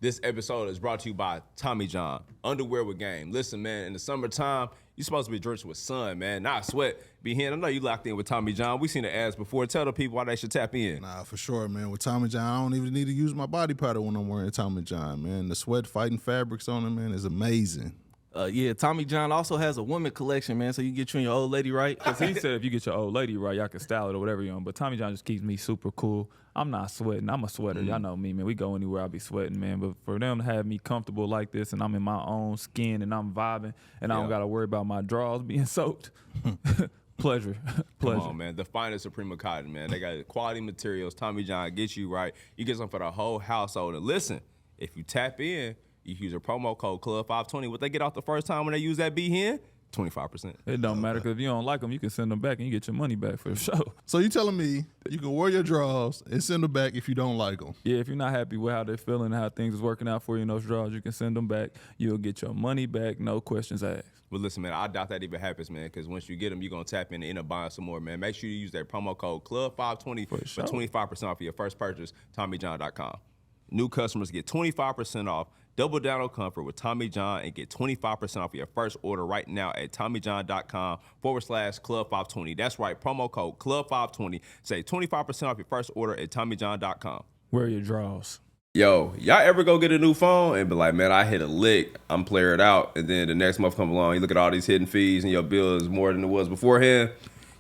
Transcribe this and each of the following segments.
This episode is brought to you by Tommy John, underwear with game. Listen, man, in the summertime, you're supposed to be drenched with sun, man, not sweat. B Hen, I know you locked in with Tommy John. We seen the ads before. Tell the people why they should tap in. Nah, for sure, man. With Tommy John, I don't even need to use my body powder when I'm wearing Tommy John, man. The sweat fighting fabrics on it, man, is amazing. Yeah, Tommy John also has a women collection, man, so you get you and your old lady right. Because he said if you get your old lady right, y'all can style it or whatever you want. But Tommy John just keeps me super cool. I'm not sweating. I'm a sweater. Y'all know me, man. We go anywhere, I'll be sweating, man. But for them to have me comfortable like this and I'm in my own skin and I'm vibing and I don't got to worry about my drawers being soaked, pleasure. Come on, man. The finest Suprema cotton, man. They got quality materials. Tommy John gets you right. You get something for the whole household. And listen, if you tap in, you use a promo code Club520. What they get off the first time when they use that B Hen? 25%. It don't matter because if you don't like them, you can send them back and you get your money back for sure. So you telling me you can wear your drawers and send them back if you don't like them? Yeah, if you're not happy with how they're feeling and how things is working out for you in those drawers, you can send them back. You'll get your money back, no questions asked. Well, listen, man, I doubt that even happens, man, because once you get them, you're going to tap in and end up buying some more, man. Make sure you use that promo code Club520 for 25% off of your first purchase, TommyJohn.com. New customers get 25% off. Double down on comfort with Tommy John and get 25% off your first order right now at TommyJohn.com/Club520. That's right, promo code Club520. Save 25% off your first order at TommyJohn.com. Wear your drawers. Yo, y'all ever go get a new phone and be like, man, I hit a lick, I'm player it out, and then the next month come along, you look at all these hidden fees and your bill is more than it was beforehand?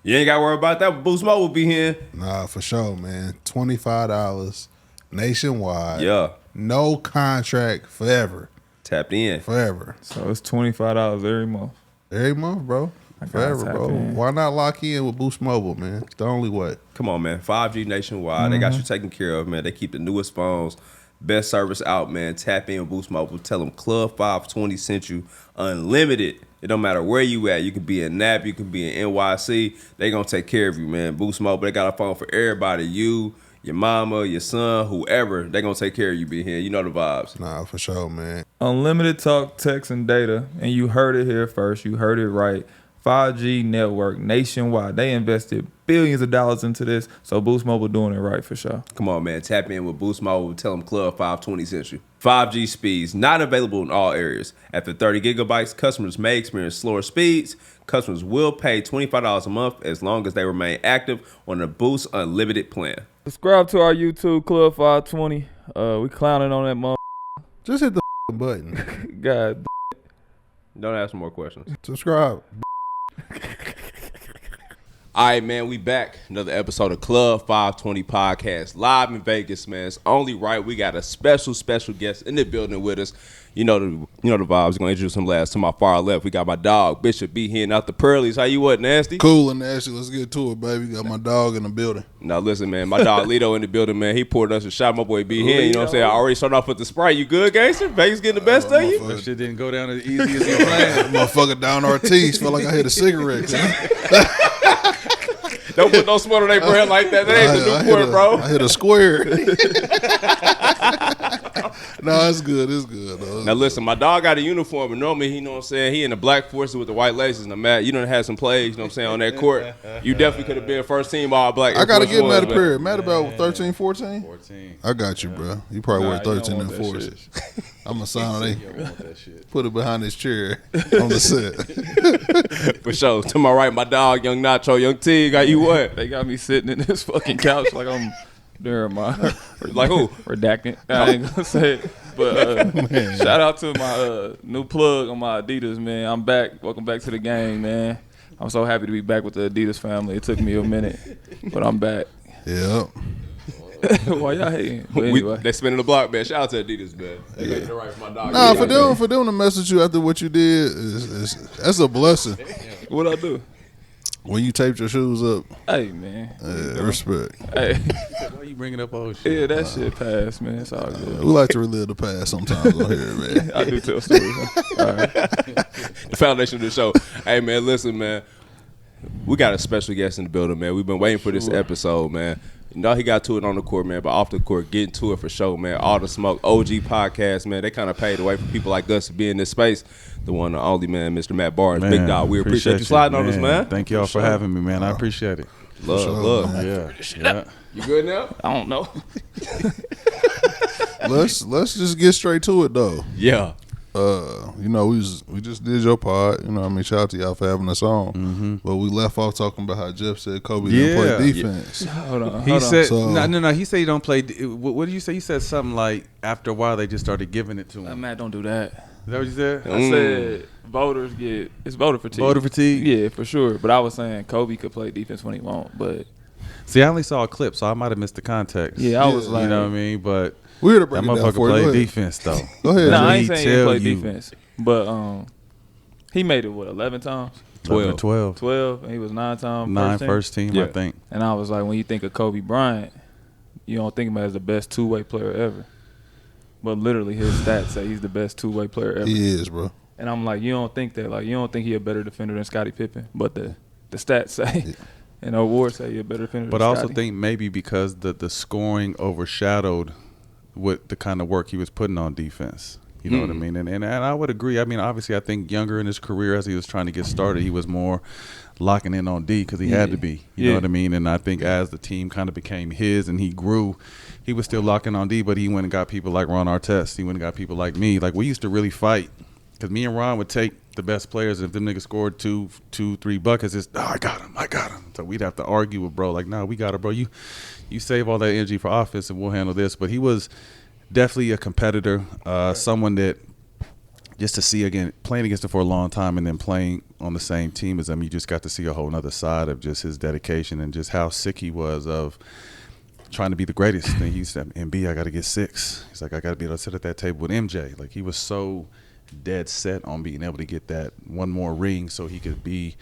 You ain't got to worry about that with Boost Mobile, B Hen. Nah, for sure, man. $25 nationwide. Yeah. No contract forever. Tapped in. Forever. So it's $25 every month. Every month, bro. Forever, bro. In. Why not lock in with Boost Mobile, man? It's the only way. Come on, man. 5G nationwide. They got you taken care of, man. They keep the newest phones. Best service out, man. Tap in with Boost Mobile. Tell them Club 520 sent you unlimited. It don't matter where you at. You can be in NAP. You can be in NYC. They going to take care of you, man. Boost Mobile, they got a phone for everybody. You, your mama, your son, whoever, they gonna take care of you, B Hen. You know the vibes. Nah, for sure, man. Unlimited talk, text, and data. And you heard it here first. You heard it right. 5G network nationwide. They invested billions of dollars into this. So Boost Mobile doing it right for sure. Come on, man. Tap in with Boost Mobile. Tell them Club 520 sent you. 5G speeds not available in all areas. After 30 gigabytes, customers may experience slower speeds. Customers will pay $25 a month as long as they remain active on the Boost Unlimited plan. Subscribe to our YouTube, Club 520. We clowning on that mother. Just hit the button. God. Don't ask more questions. Subscribe. All right, man, we back. Another episode of Club 520 Podcast, live in Vegas, man. It's only right. We got a special guest in the building with us. You know the vibes. We're gonna introduce him last. To my far left, we got my dog, Bishop B Hen out the Pearlies. How you what, Nasty? Cool and nasty. Let's get to it, baby. Got my dog in the building. Now listen, man, my dog Lito in the building, man. He poured us a shot. My boy B Hen, you know what I'm saying? I already started off with the Sprite. You good, gangster? Vegas getting the best of you? That shit didn't go down as easy as you planned. Motherfucker down Ortiz felt like I hit a cigarette. Don't put no sweat on their bread like that. That ain't the Newport, bro. I hit a square. No, it's good. It's good, though. Now, listen, my dog got a uniform, and normally, you know what I'm saying, he in the black forces with the white laces. Now, Matt, you done had some plays, you know what I'm saying, on that court. You definitely could have been first team all black. I got to get Matt a pair. Matt about 13, 14? 14. I got you, bro. You probably wear 13 and 14. I'm going to sign it. Put it behind his chair on the set. For sure. To my right, my dog, Young Nacho, Young Teague. Got you what? They got me sitting in this fucking couch like I'm during my like who? Redacting. I ain't gonna say it. But shout out to my new plug on my Adidas, man. I'm back. Welcome back to the game, man. I'm so happy to be back with the Adidas family. It took me a minute, but I'm back. Yep. Why y'all hating? But anyway. They spinning the block, man. Shout out to Adidas, man. They got the right for my dog. Nah, for them to message you after what you did, that's a blessing. What I do? When you taped your shoes up. Hey, man. Respect. Hey. Why you bringing up old shit? Yeah, that shit passed, man. It's all good. We like to relive the past sometimes on here, man. I do tell stories. All right. The foundation of the show. Hey, man, listen, man. We got a special guest in the building, man. We've been waiting for this episode, man. You know, he got to it on the court, man, but off the court, getting to it for sure, man. All the Smoke OG podcast, man. They kind of paved the way for people like us to be in this space. The one and only, man, Mr. Matt Barnes, Man, Big Dog. We appreciate you sliding on us, man. Thank y'all for having me, man. I appreciate it. Love. Yeah. You good now? I don't know. Let's just get straight to it though. Yeah. We just did your pod. You know, what I mean, shout out to y'all for having us on. Mm-hmm. But we left off talking about how Jeff said Kobe didn't play defense. Hold on. He said So- no. He said he don't play. What did you say? You said something like after a while they just started giving it to him. Matt, don't do that. Is that what you said? I said voters it's voter fatigue. Voter fatigue. Yeah, for sure. But I was saying Kobe could play defense when he won't. But See, I only saw a clip, so I might have missed the context. yeah, I was like, you know what I mean. But We're to that break it down motherfucker for you. Go played ahead. defense though. Go ahead. No, Jay. I ain't saying he tell played you. defense. But he made it 11 times, 12. 12, and he was 9-time 9 team. first team, Yeah. I think. And I was like, when you think of Kobe Bryant, you don't think of him as the best two-way player ever. But literally, his stats say he's the best two-way player ever. He is, bro. And I'm like, you don't think that? Like, you don't think he a better defender than Scottie Pippen? But the stats say, and the awards say you're a better defender. But than I also Scottie. think maybe because the scoring overshadowed what the kind of work he was putting on defense. You know what I mean? And I would agree. I mean, obviously, I think younger in his career as he was trying to get started, he was more locking in on D because he had to be. You know what I mean? And I think as the team kind of became his and he grew, he was still locking on D, but he went and got people like Ron Artest. He went and got people like me. Like, we used to really fight because me and Ron would take the best players. If them niggas scored two, 3 buckets, it's, I got him. So we'd have to argue with bro, like, no, we got it, bro. You save all that energy for offense and we'll handle this. But he was definitely a competitor, someone that just to see, again, playing against him for a long time and then playing on the same team as him, you just got to see a whole other side of just his dedication and just how sick he was of trying to be the greatest. And he said, MB, I got to get 6. He's like, I got to be able to sit at that table with MJ. Like, he was so dead set on being able to get that one more ring so he could be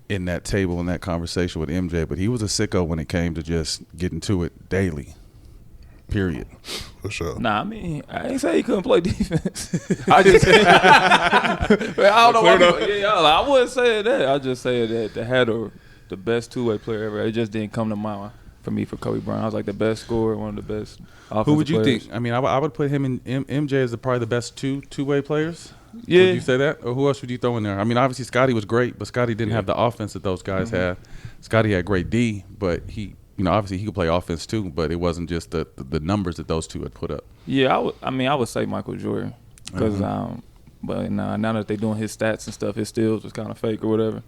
in that table in that conversation with MJ. But he was a sicko when it came to just getting to it daily. Period. For sure. Nah, I mean, I ain't say he couldn't play defense. I just said, I don't know why people, I wouldn't say that. I just said that they had the best two-way player ever. It just didn't come to mind for me for Kobe Bryant. I was like the best scorer, one of the best offensive Who would you players. think? I mean, I would put him in MJ as probably the best two-way players. Yeah. Would you say that? Or who else would you throw in there? I mean, obviously Scottie was great, but Scottie didn't have the offense that those guys had. Scottie had great D, but obviously he could play offense too, but it wasn't just the numbers that those two had put up. Yeah, I would say Michael Jordan because but now that they're doing his stats and stuff, his steals was kind of fake or whatever.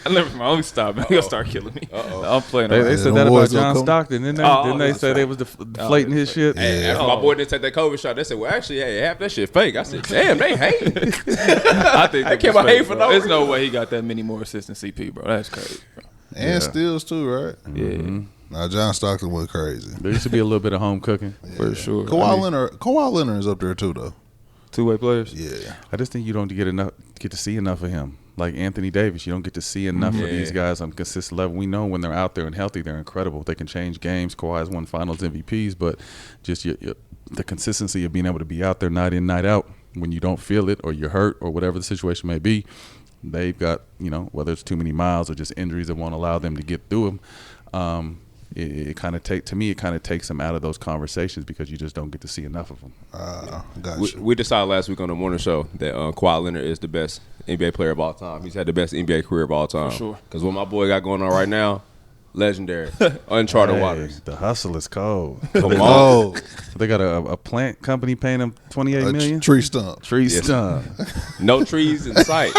I never let me stop. Man. They're gonna start killing me. I'm playing. They said that them about boys John gonna come. Stockton, didn't they? Didn't they say they was deflating his shit? Hey, after my boy didn't take that Kobe shot, they said, well, actually, hey, half that shit fake. I said, damn, they hating. I think I can't hate for no There's no reason. way he got that many more assists than CP, bro. That's crazy, bro. And steals too, right? Yeah, Now John Stockton went crazy. There used to be a little bit of home cooking. for sure. Kawhi Leonard is up there too, though. Two-way players. Yeah. I just think you don't get to see enough of him. Like Anthony Davis, you don't get to see enough of these guys on a consistent level. We know when they're out there and healthy, they're incredible. They can change games. Kawhi's won Finals MVPs, but just the consistency of being able to be out there night in, night out when you don't feel it or you're hurt or whatever the situation may be. They've got, whether it's too many miles or just injuries that won't allow them to get through them. It kind of takes them out of those conversations because you just don't get to see enough of them. Gotcha. We decided last week on the morning show that Kawhi Leonard is the best NBA player of all time. He's had the best NBA career of all time. For sure. Because what my boy got going on right now, legendary, uncharted waters. The hustle is cold. Come on. Oh, They got a plant company paying them $28 million. tree stump. Tree Yes. stump. No trees in sight.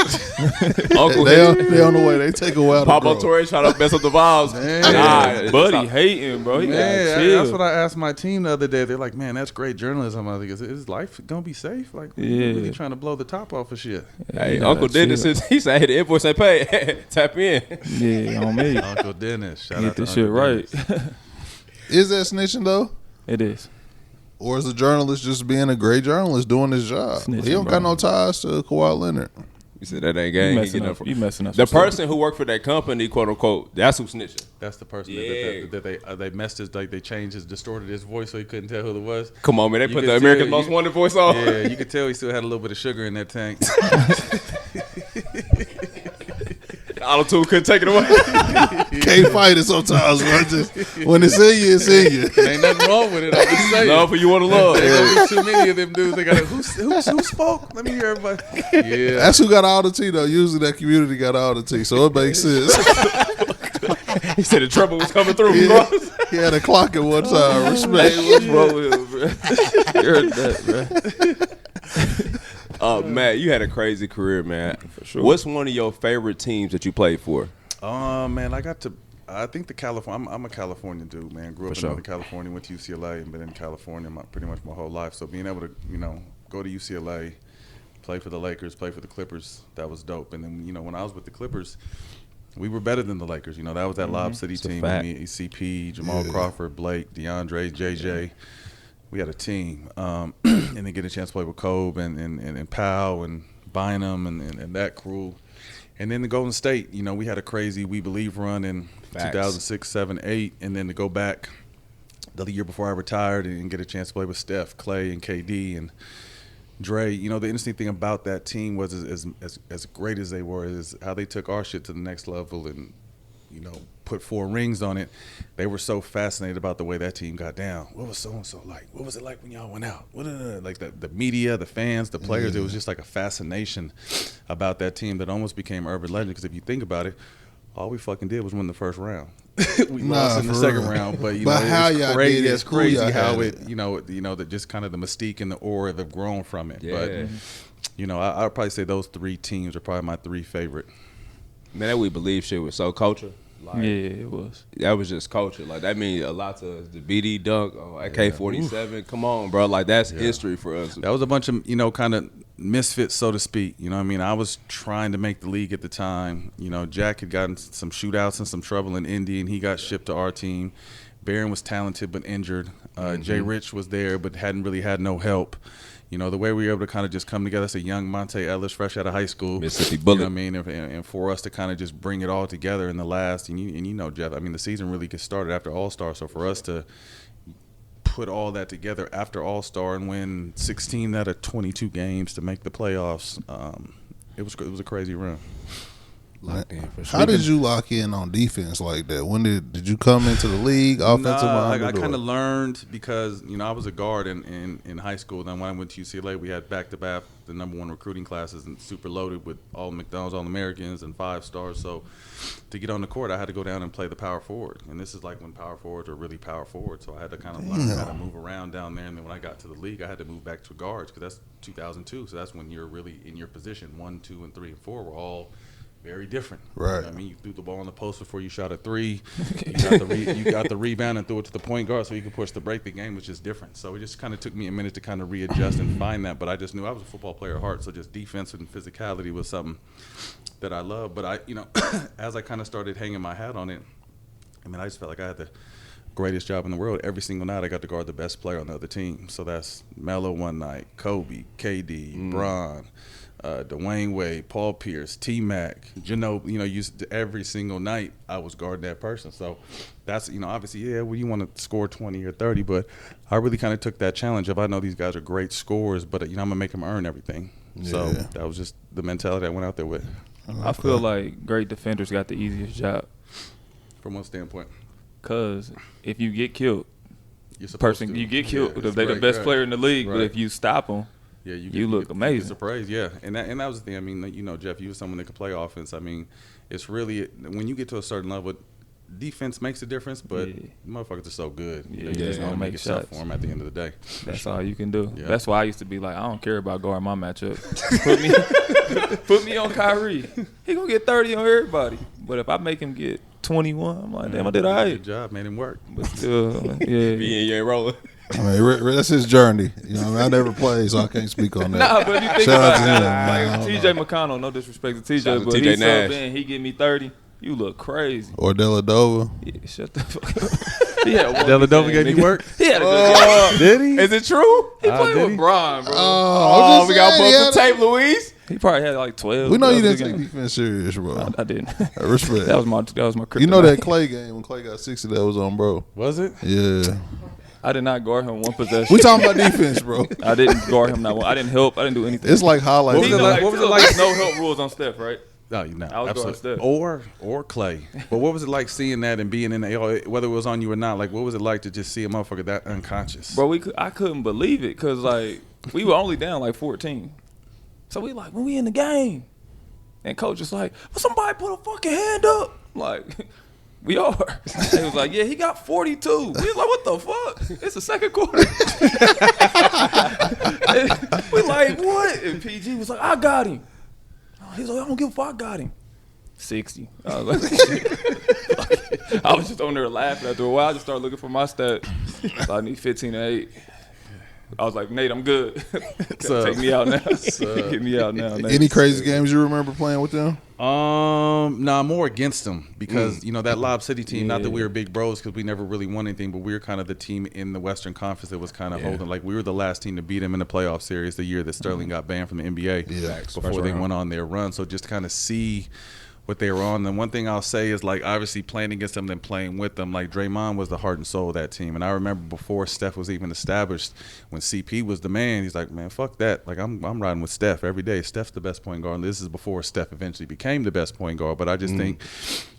Uncle They Henry, on the way. They take a while to Pablo grow. Torre trying to mess up the vibes. Nah, Buddy hating, bro. He Man, got chill. that's what I asked my team the other day. They're like, man, that's great journalism. I was like, is life going to be safe? Like, Yeah. really trying to blow the top off of shit. Hey, He Uncle got Dennis, chill. he said, hey, the invoice ain't paid. Tap in. Yeah, on me. Uncle Dennis. Shout Get out to this shit Uncle right. Dennis. Is that snitching though? It is. Or is the journalist just being a great journalist doing his job? Snitching, He don't got bro. no ties to Kawhi Leonard. You said that ain't You game. He messing getting up. up You messing up. the some stuff. person who worked for that company, quote unquote, that's who snitching. That's the person Yeah. that they messed his, like they changed his, distorted his voice so he couldn't tell who it was. Come on, man. They You put could the America's tell- Most Wanted voice on. Yeah, you could tell he still had a little bit of sugar in that tank. Auto-tune couldn't take it away. Can't fight it sometimes, bro. Just when it's in you, it's in you. Ain't nothing wrong with it. I'm just saying. Love for you want to love. There's gonna be too many of them dudes. They got who spoke? Let me hear everybody. Yeah. That's who got all the tea though. Usually that community got all the tea, so it makes sense. He said the trouble was coming through. He had a clock at one time. Respect. Hey, what's wrong with him, bro? You heard that, bro. Matt, you had a crazy career, man. For sure. What's one of your favorite teams that you played for? Man, I think the California. I'm a California dude, man. Grew up in Northern California, went to UCLA, and been in California pretty much my whole life. So being able to, go to UCLA, play for the Lakers, play for the Clippers, that was dope. And then, when I was with the Clippers, we were better than the Lakers. That was that Lob City team. Me, CP, Jamal Crawford, Blake, DeAndre, JJ. We had a team. And then get a chance to play with Kobe and Powell and Bynum and that crew. And then the Golden State, we had a crazy We Believe run in 2006, 7, 8. And then to go back the year before I retired and get a chance to play with Steph, Klay, and KD and Dre. The interesting thing about that team was as great as they were is how they took our shit to the next level and, put 4 rings on it. They were so fascinated about the way that team got down. What was so-and-so like? What was it like when y'all went out? Like the media, the fans, the players, it was just like a fascination about that team that almost became urban legend because if you think about it, all we fucking did was win the first round. We lost in the second round, but how y'all did it, it's crazy how it, that just kind of the mystique and the aura that have grown from it. Yeah. But I'd probably say those 3 teams are probably my 3 favorite. Man, that We Believe shit was so culture. Like, yeah, it was. That was just culture. Like that means a lot to us. The BD dunk, AK-47. Come on, bro. Like that's history for us. That was a bunch of kind of misfits, so to speak. I was trying to make the league at the time. Jack had gotten some shootouts and some trouble in Indy, and he got shipped to our team. Barron was talented but injured. Jay Rich was there but hadn't really had no help. The way we were able to kind of just come together as a young Monte Ellis, fresh out of high school. Mississippi Bullet. And for us to kind of just bring it all together in the last, Jeff, the season really gets started after All-Star. So for us to put all that together after All-Star and win 16 out of 22 games to make the playoffs, it was a crazy run. How did you lock in on defense like that? When did you come into the league offensive mind? I kind of learned because I was a guard in high school. Then when I went to UCLA, we had back-to-back the #1 recruiting classes and super loaded with all McDonald's All-Americans and 5 stars. So to get on the court, I had to go down and play the power forward. And this is like when power forwards are really power forward. So I had to kind of learn how to move around down there. And then when I got to the league, I had to move back to guards because that's 2002. So that's when you're really in your position. 1, 2, and 3, and 4 were all very different. Right. You threw the ball on the post before you shot a 3. You got the rebound and threw it to the point guard so you could push to break the game, which is different. So it just kind of took me a minute to kind of readjust and find that. But I just knew I was a football player at heart, so just defense and physicality was something that I loved. But I, as I kind of started hanging my hat on it, I just felt like I had the greatest job in the world. Every single night I got to guard the best player on the other team. So that's Melo one night, Kobe, KD, Bron, Dwayne Wade, Paul Pierce, T-Mac, every single night I was guarding that person. So that's, obviously, you want to score 20 or 30, but I really kind of took that challenge of I know these guys are great scorers, but, I'm going to make them earn everything. Yeah. So that was just the mentality I went out there with. I feel like great defenders got the easiest job. From what standpoint? Because if you get killed, you get killed. Yeah, they're the best player in the league, but if you stop them, you look amazing. Surprised, yeah. And that was the thing. Jeff, you were someone that could play offense. It's really when you get to a certain level, defense makes a difference, but motherfuckers are so good. You just want to make shots for them at the end of the day. That's all you can do. Yeah. That's why I used to be like, I don't care about guarding my matchup. Put me on Kyrie. He gonna get 30 on everybody. But if I make him get 21, I'm like, damn, I did all right. Good job, made him work. But still, you ain't rolling. That's his journey. I never played, so I can't speak on that. Nah, but if you think about it, TJ McConnell, no disrespect to TJ, but he subbed in, he give me 30. You look crazy. Or Deladova. Yeah, shut the fuck up. Deladova gave you work? He had a good game. Did he? Is it true? He played with Bron, bro. We got both the tape, Louise. He probably had like 12. We know you didn't take defense serious, bro. I didn't. Respect. That was my kryptonite. You know that Klay game when Klay got 60 that was on, bro? Was it? Yeah. I did not guard him one possession. We talking about defense, bro. I didn't guard him not one. I didn't help. I didn't do anything. It's like highlights. What was it like? No help rules on Steph, right? No, you're not. I was guarding Steph. Or Klay. But what was it like seeing that and being in the, whether it was on you or not, like what was it like to just see a motherfucker that unconscious? Bro, I couldn't believe it because, like, we were only down like 14. So we like, when we in the game, and coach is like, well, somebody put a fucking hand up. Like, We are. They was like, yeah, he got 42. We was like, what the fuck? It's the second quarter. We like, what? And PG was like, I got him. He's like, I don't give a fuck, I got him. 60. I was like, I was just on there laughing. After a while, I just started looking for my stats. So I need 15 and 8. I was like, Nate, I'm good. Take me out now. Get me out now, Nate. Any crazy games you remember playing with them? Nah, more against them because that Lob City team. Not that we were big bros because we never really won anything, but we were kind of the team in the Western Conference that was kind of holding. Like we were the last team to beat them in the playoff series the year that Sterling got banned from the NBA. Before they went on their run. So just to kind of see what they were on. And one thing I'll say is, like, obviously playing against them and playing with them, like Draymond was the heart and soul of that team. And I remember before Steph was even established, when CP was the man, he's like, man, fuck that. Like, I'm riding with Steph every day. Steph's the best point guard. And this is before Steph eventually became the best point guard. But I just think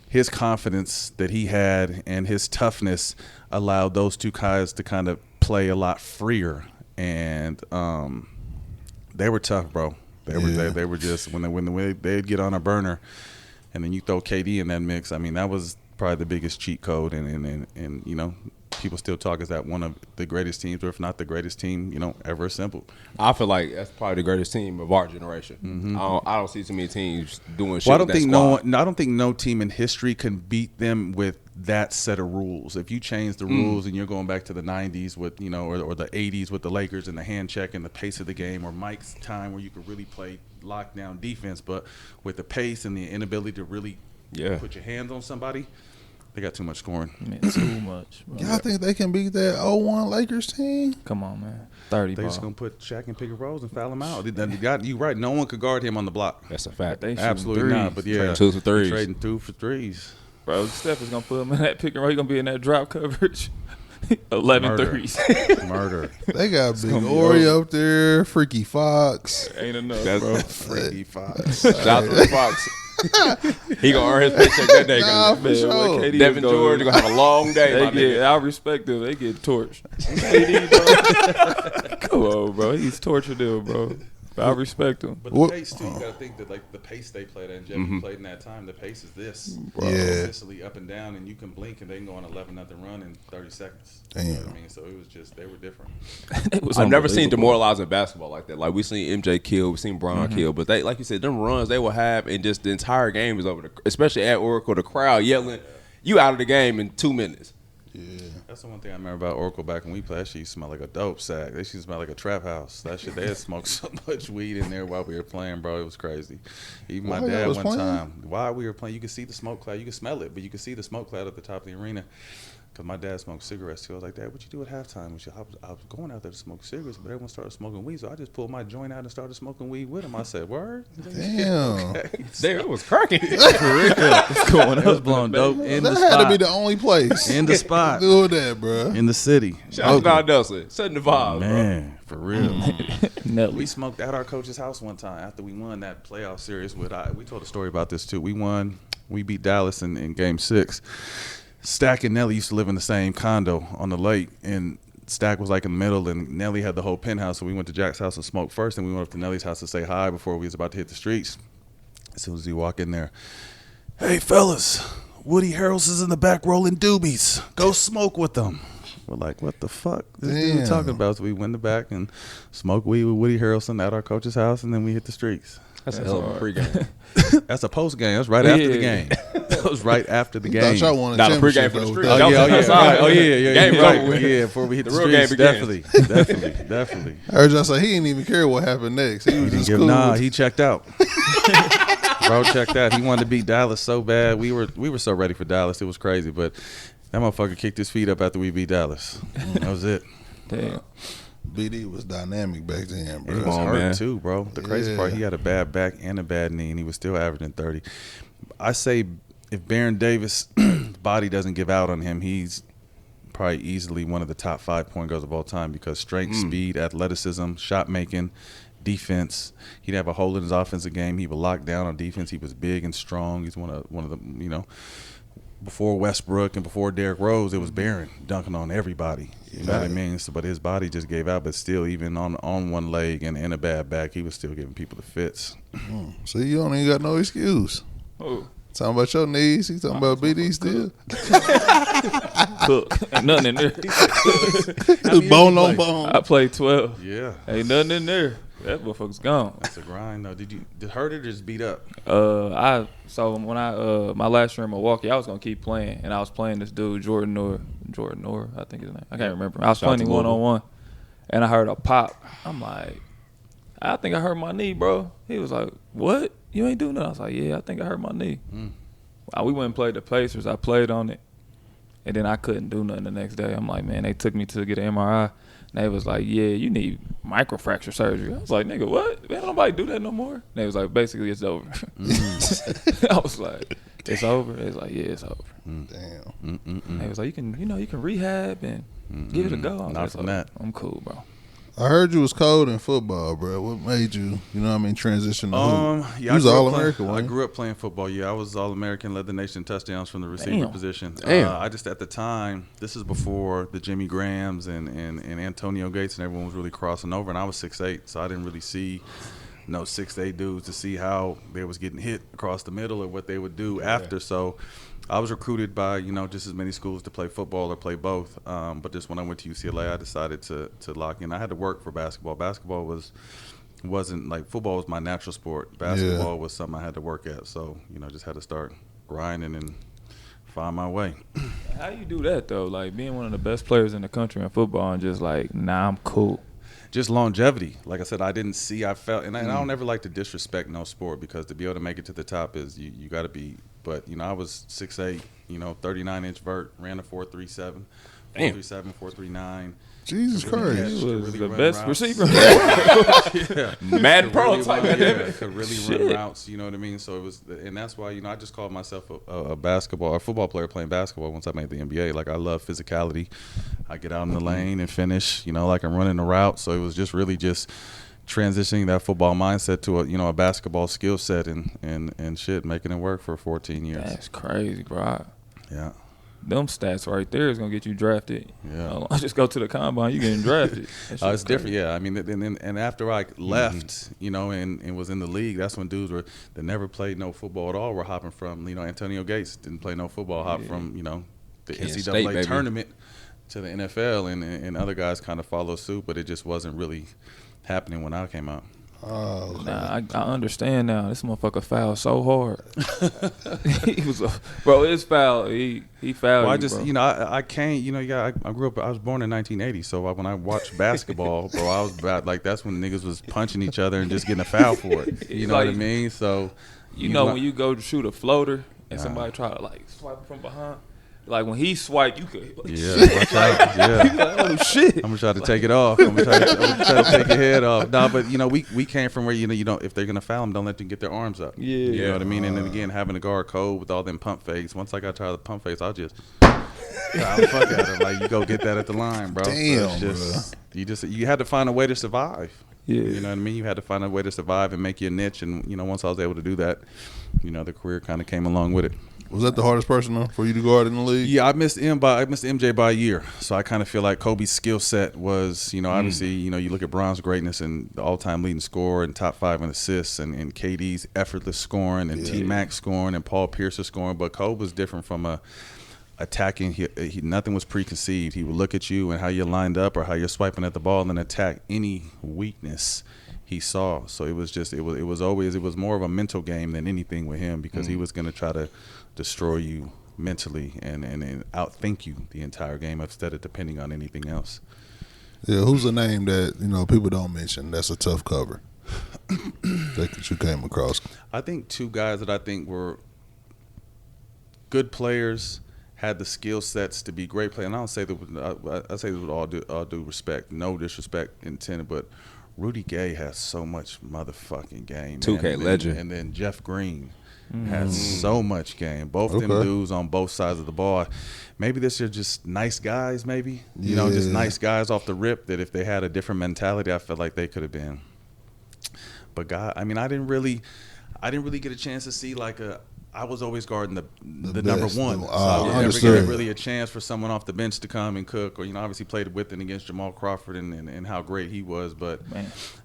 his confidence that he had and his toughness allowed those two guys to kind of play a lot freer. And they were tough, bro. They were just, when they'd get on a burner, and then you throw KD in that mix. I mean, that was probably the biggest cheat code, and people still talk as that one of the greatest teams, or if not the greatest team, ever assembled. I feel like that's probably the greatest team of our generation. I don't see too many teams doing shit. Well, I don't think no team in history can beat them with that set of rules. If you change the rules and you're going back to the 90s with, or the 80s with the Lakers and the hand check and the pace of the game, or Mike's time where you could really play lockdown defense, but with the pace and the inability to really put your hands on somebody, they got too much scoring. Man, too much. Bro. Y'all think they can beat that 0-1 Lakers team? Come on, man. 30 They ball. just going to put Shaq in pick and rolls and foul him out. You're right. No one could guard him on the block. That's a fact. They Absolutely threes. not. But yeah, Trading 2 for 3s. trading 2 for 3s. Bro, Steph is going to put him in that pick and roll. He's going to be in that drop coverage. 11 Murder. threes. Murder. They got Big Ori up there, Freaky Fox. Ain't enough, That's bro. Freaky Fox. Shout out to the Fox. He gonna earn his paycheck that day. Nah, for Man, sure. what KD Devin is George gonna have a long day. my nigga. I respect them. They get torched. KD, bro. Come on, bro. He's tortured them, bro. But I respect him. But the pace too, you gotta think that like the pace they played at, and Jeff played in that time. The pace is this, Yeah. consistently up and down, and you can blink and they can go on 11-0 run in 30 seconds. Damn. You know what I mean, so it was just they were different. It was I've never seen unbelievable. demoralizing basketball like that. Like we seen MJ kill, we seen Bron kill, but they, like you said, them runs they will have, and just the entire game is over. Especially at Oracle, the crowd yelling, "You out of the game in 2 minutes." Yeah. That's the one thing I remember about Oracle back when we played. That shit used to smell like a dope sack. They used to smell like a trap house. That shit, they had smoked so much weed in there while we were playing, bro. It was crazy. Even my While y'all dad was one playing? time, while we were playing, you could see the smoke cloud. You could smell it, but you could see the smoke cloud at the top of the arena. Because my dad smoked cigarettes too. I was like, Dad, what you do at halftime? I was going out there to smoke cigarettes, but everyone started smoking weed, so I just pulled my joint out and started smoking weed with him. I said, word? Damn. Damn, it was cracking. What's going on? It was blowing dope in the That spot. had to be the only place. In the spot. Doing that, bro. In the city. Shout out to Don Nelson, setting the vibe, bro. Man, for real. Nelly. We smoked at our coach's house one time after we won that playoff series. We told a story about this too. We beat Dallas in Game 6. Stack and Nelly used to live in the same condo on the lake, and Stack was like in the middle, and Nelly had the whole penthouse. So we went to Jack's house and smoked first, and we went up to Nelly's house to say hi before we was about to hit the streets. As soon as we walk in there, hey fellas, Woody Harrelson's in the back rolling doobies. Go smoke with them. We're like, what the fuck? This dude Damn. talking about? So we went in the back and smoked weed with Woody Harrelson at our coach's house, and then we hit the streets. That's a hell of a pregame. That's a post game. That's right after the game. That was right after the game. Thought y'all won a Not a championship pregame for the though, street. with Oh that. yeah, Outside. yeah. Game You're right. over with. Yeah, before we hit the The real streets, game begins. definitely. I heard y'all say he didn't even care what happened next. He was just cool. Nah, he checked out. Bro checked out. He wanted to beat Dallas so bad. We were so ready for Dallas. It was crazy, but that motherfucker kicked his feet up after we beat Dallas. That was it. Damn. BD was dynamic back then, bro. He was on, hurt man. too, bro. The crazy Yeah. part, he had a bad back and a bad knee, and he was still averaging 30. I say if Baron Davis' body doesn't give out on him, he's probably easily one of the top 5 point guards of all time because strength, speed, athleticism, shot making, defense. He'd have a hole in his offensive game. He would lock down on defense. He was big and strong. He's one of the before Westbrook and before Derrick Rose, it was Baron dunking on everybody. You know what I mean? So, but his body just gave out. But still, even on one leg and in a bad back, he was still giving people the fits. So you don't even got no excuse. Oh, Talking about your knees. He talking about BD still. Cook. Ain't nothing in there. Bone on bone. I played 12. Yeah. Ain't nothing in there. That motherfucker's gone. That's a grind, though. Did hurt it or just beat up? So when I my last year in Milwaukee, I was gonna keep playing, and I was playing this dude Jordan Noor, I think his name. I can't remember. I was playing him 1-on-1, and I heard a pop. I'm like, I think I hurt my knee, bro. He was like, what? You ain't doing nothing? I was like, yeah, I think I hurt my knee. We went and played the Pacers. I played on it, and then I couldn't do nothing the next day. I'm like, man, they took me to get an MRI. And they was like, yeah, you need microfracture surgery. I was like, nigga, what? Man, nobody do that no more. And they was like, basically, it's over. I was like, it's over? They was like, yeah, it's over. Damn. They was like, you can rehab and give it a go. I was Not from like, that. I'm cool, bro. I heard you was cold in football, bro. What made you, transition to hoop? Yeah, You was All-American, I wasn't you? grew up playing football. Yeah, I was All-American, led the nation in touchdowns from the receiver Damn. position. Damn. I just, at the time, this is before the Jimmy Grahams and Antonio Gates and everyone was really crossing over, and I was 6'8", so I didn't really see no 6'8" dudes to see how they was getting hit across the middle or what they would do after. So I was recruited by, just as many schools to play football or play both. But just when I went to UCLA, I decided to lock in. I had to work for basketball. Basketball wasn't like football was my natural sport. Basketball was something I had to work at. So, just had to start grinding and find my way. How you do that, though? Like, being one of the best players in the country in football and just like, nah, I'm cool. Just longevity. Like I said, I felt, and I don't ever like to disrespect no sport, because to be able to make it to the top is you got to be. But I was 6'8", 39-inch vert, ran a 4.37, 4.37, 4.39. Jesus Christ. He was really the run best routes. receiver. Yeah. Mad prototype. Could really run routes, you know what I mean? So it was, and that's why, I just called myself a football player playing basketball once I made the NBA. Like, I love physicality. I get out in the lane and finish, like I'm running a route. So it was just really just transitioning that football mindset to a basketball skill set and shit, making it work for 14 years. That's crazy, bro. Yeah. Them stats right there is gonna get you drafted. Yeah. I just go to the combine, you getting drafted. It's different, yeah. I mean, and after I left, and was in the league, that's when dudes that never played no football at all were hopping from, Antonio Gates didn't play no football, hopped from, the Kansas NCAA State, tournament to the NFL, and other guys kind of follow suit, but it just wasn't really happening when I came out. Oh, okay. Nah, I understand now. This motherfucker fouled so hard. He was, bro. It's foul. He fouled. Well, I you, just, bro. I can't, I grew up. I was born in 1980, so when I watched basketball, bro, I was about like that's when niggas was punching each other and just getting a foul for it. You know what I mean? So, when you go to shoot a floater and somebody try to like swipe from behind. Like, when he swiped, you could. Like, yeah. You like, oh shit! I'm gonna try to take it off. I'm gonna try to take your head off. No, but we came from where you don't, if they're gonna foul them, don't let them get their arms up. Yeah, you know what I mean. And then again, having to guard Kobe with all them pump fakes. Once I got tired of the pump fakes, I'll just fuck at him. Like, you go get that at the line, bro. Damn, so you had to find a way to survive. Yeah, you know what I mean. You had to find a way to survive and make your niche. And once I was able to do that, the career kind of came along with it. Was that the hardest person for you to guard in the league? Yeah, I missed MJ by a year. So I kind of feel like Kobe's skill set was, obviously, you look at Bron's greatness and the all-time leading scorer and top 5 in assists, and KD's effortless scoring and T-Mac scoring and Paul Pierce's scoring. But Kobe was different from attacking. He nothing was preconceived. He would look at you and how you lined up or how you're swiping at the ball and then attack any weakness he saw. So it was more of a mental game than anything with him, because he was going to try to destroy you mentally and outthink you the entire game instead of depending on anything else. Yeah, who's a name that people don't mention that's a tough cover that you came across? I think two guys that I think were good players, had the skill sets to be great players. And I don't say that. I say this with all due respect, no disrespect intended, but Rudy Gay has so much motherfucking game. 2K legend. And then Jeff Green has so much game. Both them dudes on both sides of the ball. Maybe this is just nice guys, maybe. Just nice guys off the rip that if they had a different mentality, I felt like they could have been. But God, I didn't really get a chance to see I was always guarding the number one. So I never get really a chance for someone off the bench to come and cook, or obviously played with and against Jamal Crawford and how great he was. But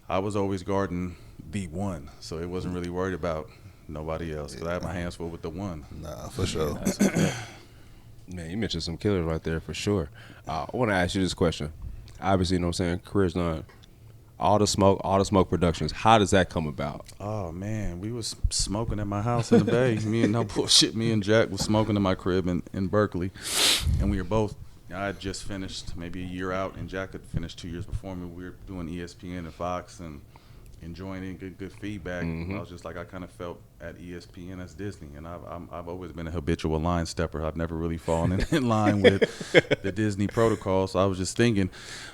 I was always guarding the one, so it wasn't really worried about nobody else. Because I had my hands full with the one. Nah, for sure. Man, you mentioned some killers right there for sure. I want to ask you this question. Obviously, you know what I'm saying, career's done. All the smoke productions, how does that come about? Oh, man, we was smoking at my house in the Bay. Me and Jack was smoking in my crib in Berkeley. And we were both, I had just finished maybe a year out, and Jack had finished 2 years before me. We were doing ESPN and Fox and enjoying it, good feedback. I was just like, I kind of felt at ESPN as Disney, and I've always been a habitual line stepper. I've never really fallen in line with the Disney protocol. So I was just thinking,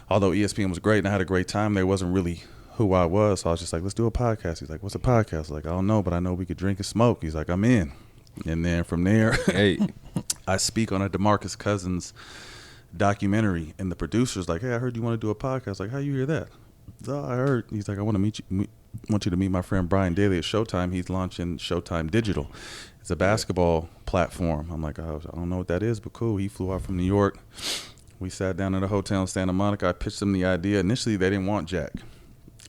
although ESPN was great and I had a great time, there wasn't really who I was. So I was just like, let's do a podcast. He's like, what's a podcast? I was like, I don't know, but I know we could drink and smoke. He's like, I'm in. And then from there, I speak on a DeMarcus Cousins documentary, and the producer's like, hey, I heard you want to do a podcast. I was like, how you hear that? So I heard. He's like, I want you to meet my friend Brian Daly at Showtime. He's launching Showtime Digital. It's a basketball platform. I'm like, oh, I don't know what that is, but cool. He flew out from New York. We sat down at a hotel in Santa Monica. I pitched them the idea. Initially, they didn't want Jack.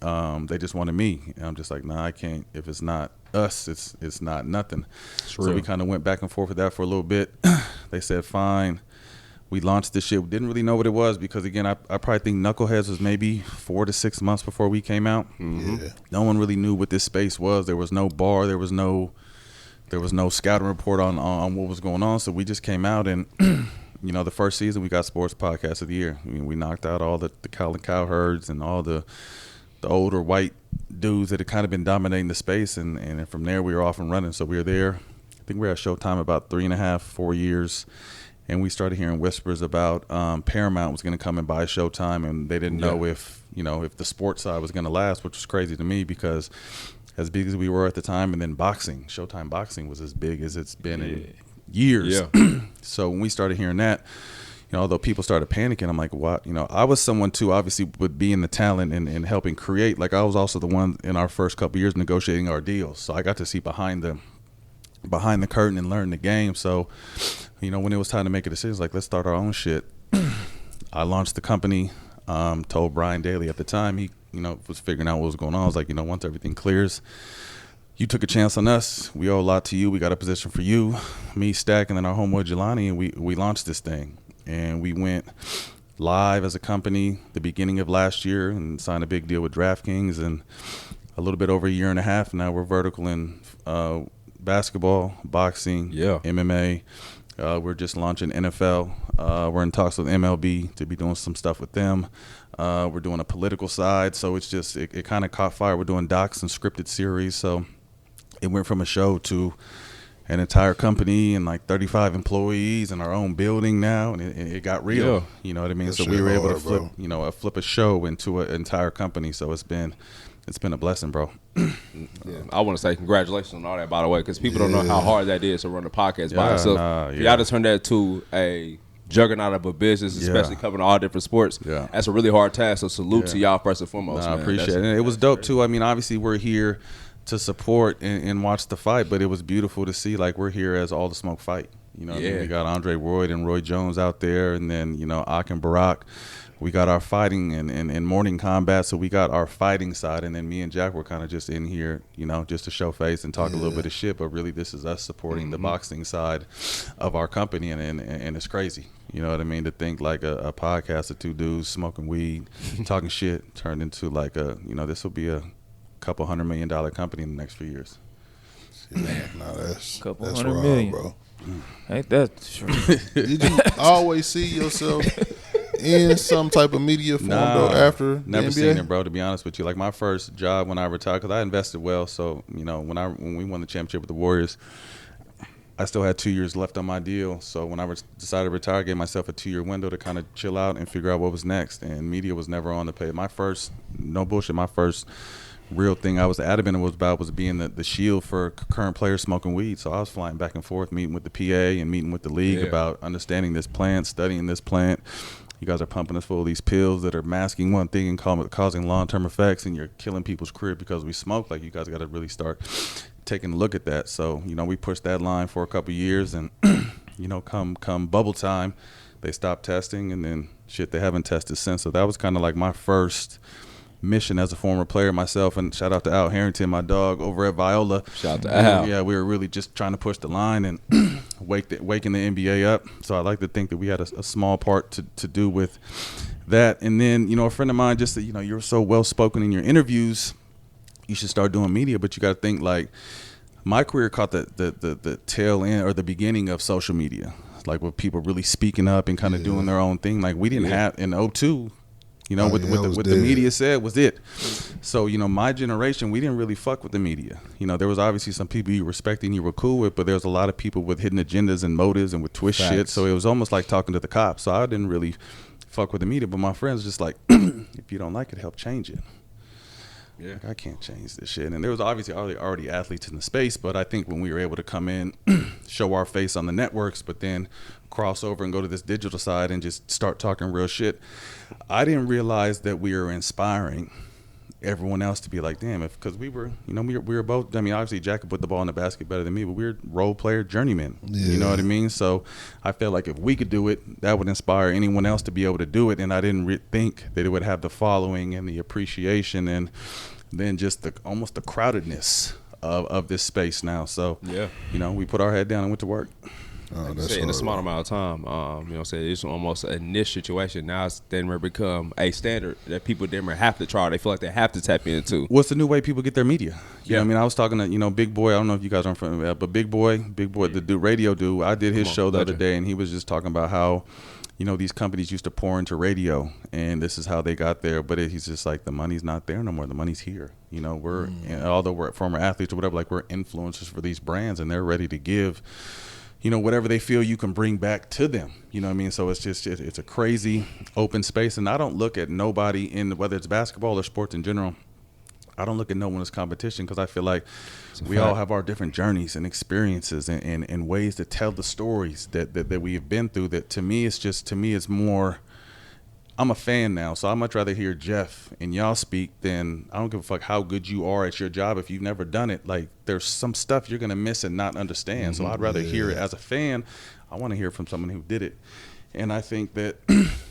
They just wanted me. And I'm just like, nah, I can't. If it's not us, it's not nothing. So we kind of went back and forth with that for a little bit. They said, fine. We launched this shit. We didn't really know what it was because, again, I probably think Knuckleheads was maybe 4 to 6 months before we came out. Yeah. No one really knew what this space was. There was no bar. There was no scouting report on what was going on. So we just came out, and the first season we got Sports Podcast of the Year. I mean, we knocked out all the Colin Cowherds and all the older white dudes that had kind of been dominating the space, and from there we were off and running. So we were there. I think we were at Showtime about 3.5, 4 years. And we started hearing whispers about Paramount was going to come and buy Showtime, and they didn't know if the sports side was going to last, which was crazy to me because as big as we were at the time, and then boxing, Showtime boxing was as big as it's been in years. Yeah. So when we started hearing that, although people started panicking, I'm like, what? I was someone too, obviously, with being the talent and helping create. Like, I was also the one in our first couple of years negotiating our deals, so I got to see behind the curtain and learn the game. So, when it was time to make a decision, like, let's start our own shit. I launched the company, told Brian Daly at the time, he, was figuring out what was going on. I was like, once everything clears, you took a chance on us. We owe a lot to you. We got a position for you, me, Stack, and then our homeboy Jelani, and we launched this thing. And we went live as a company the beginning of last year and signed a big deal with DraftKings, and a little bit over a year and a half now we're vertical in basketball, boxing, MMA. We're just launching NFL. We're in talks with MLB to be doing some stuff with them. We're doing a political side, so it's just it kind of caught fire. We're doing docs and scripted series, so it went from a show to an entire company and like 35 employees in our own building now, and it got real. Yeah. You know what I mean? So we were able to flip a show into an entire company. So it's been a blessing, bro. I want to say congratulations on all that, by the way, because people don't know how hard that is to run a podcast by itself. Y'all to turn that to a juggernaut of a business, especially covering all different sports. Yeah. That's a really hard task. So salute to y'all first and foremost. I appreciate it. And it was dope too. I mean, obviously we're here to support and watch the fight, but it was beautiful to see, like, we're here as all the smoke fight. I mean, we got Andre Royd and Roy Jones out there, and then Ak and Barack. We got our fighting and morning combat, so we got our fighting side, and then me and Jack were kind of just in here, just to show face and talk a little bit of shit, but really this is us supporting the boxing side of our company, and it's crazy. You know what I mean? To think like a podcast of two dudes smoking weed, talking shit, turned into like this will be a couple $100 million company in the next few years. Yeah, no, that's $200 million, bro. Ain't that true? Did you always see yourself in some type of media form though after never the NBA? seen it, bro, to be honest with you. Like, my first job when I retired, because I invested well, so when we won the championship with the Warriors, I still had 2 years left on my deal. So when I decided to retire, I gave myself a 2-year window to kind of chill out and figure out what was next, and media was never on the page. My first real thing I was adamant was being the shield for current players smoking weed. So I was flying back and forth, meeting with the PA and meeting with the league about understanding this plant, studying this plant. You guys are pumping us full of these pills that are masking one thing and causing long-term effects, and you're killing people's career because we smoke. Like, you guys got to really start taking a look at that. So, we pushed that line for a couple of years, and, come bubble time, they stopped testing, and then, they haven't tested since. So that was kind of like my first mission as a former player myself, and shout out to Al Harrington, my dog over at Viola. Shout out to Al. Yeah, we were really just trying to push the line and waking the NBA up. So I like to think that we had a small part to do with that. And then, you know, a friend of mine just said, you know, you're so well spoken in your interviews, you should start doing media. But you got to think, like, my career caught the tail end or the beginning of social media, like with people really speaking up and kind of doing their own thing. Like we didn't have in 2002, you know, what the media said was it. So, you know, my generation, we didn't really fuck with the media. You know, there was obviously some people you respected and you were cool with, but there was a lot of people with hidden agendas and motives and with twist shit. So it was almost like talking to the cops. So I didn't really fuck with the media, but my friends just like, if you don't like it, help change it. Yeah, like, I can't change this shit. And there was obviously already athletes in the space, but I think when we were able to come in, show our face on the networks, but then cross over and go to this digital side and just start talking real shit, I didn't realize that we were inspiring everyone else to be like, damn, because we were both, I mean, obviously Jack could put the ball in the basket better than me, but we were role player journeymen. You know what I mean? So I felt like if we could do it, that would inspire anyone else to be able to do it. And I didn't think that it would have the following and the appreciation and then just almost the crowdedness of this space now. So, you know, we put our head down and went to work. Like that's in a small amount of time, you know what I'm saying? It's almost a niche situation. Now it's then become a standard that people then have to try. They feel like they have to tap into. What's the new way people get their media? You know what I mean? I was talking to, you know, Big Boy. I don't know if you guys are from that, but Big Boy, the radio dude, I did his show the other day, and he was just talking about how, you know, these companies used to pour into radio, and this is how they got there. But he's just like, the money's not there no more. The money's here. You know, although we're former athletes or whatever, like we're influencers for these brands, and they're ready to give, you know, whatever they feel you can bring back to them. You know what I mean? So it's just, it's a crazy open space. And I don't look at nobody whether it's basketball or sports in general, I don't look at no one as competition, because I feel like we all have our different journeys and experiences and ways to tell the stories that we have been through. That to me, it's more, I'm a fan now, so I'd much rather hear Jeff and y'all speak than, I don't give a fuck how good you are at your job. If you've never done it, like, there's some stuff you're going to miss and not understand. So I'd rather hear it as a fan. I want to hear from someone who did it. And I think that,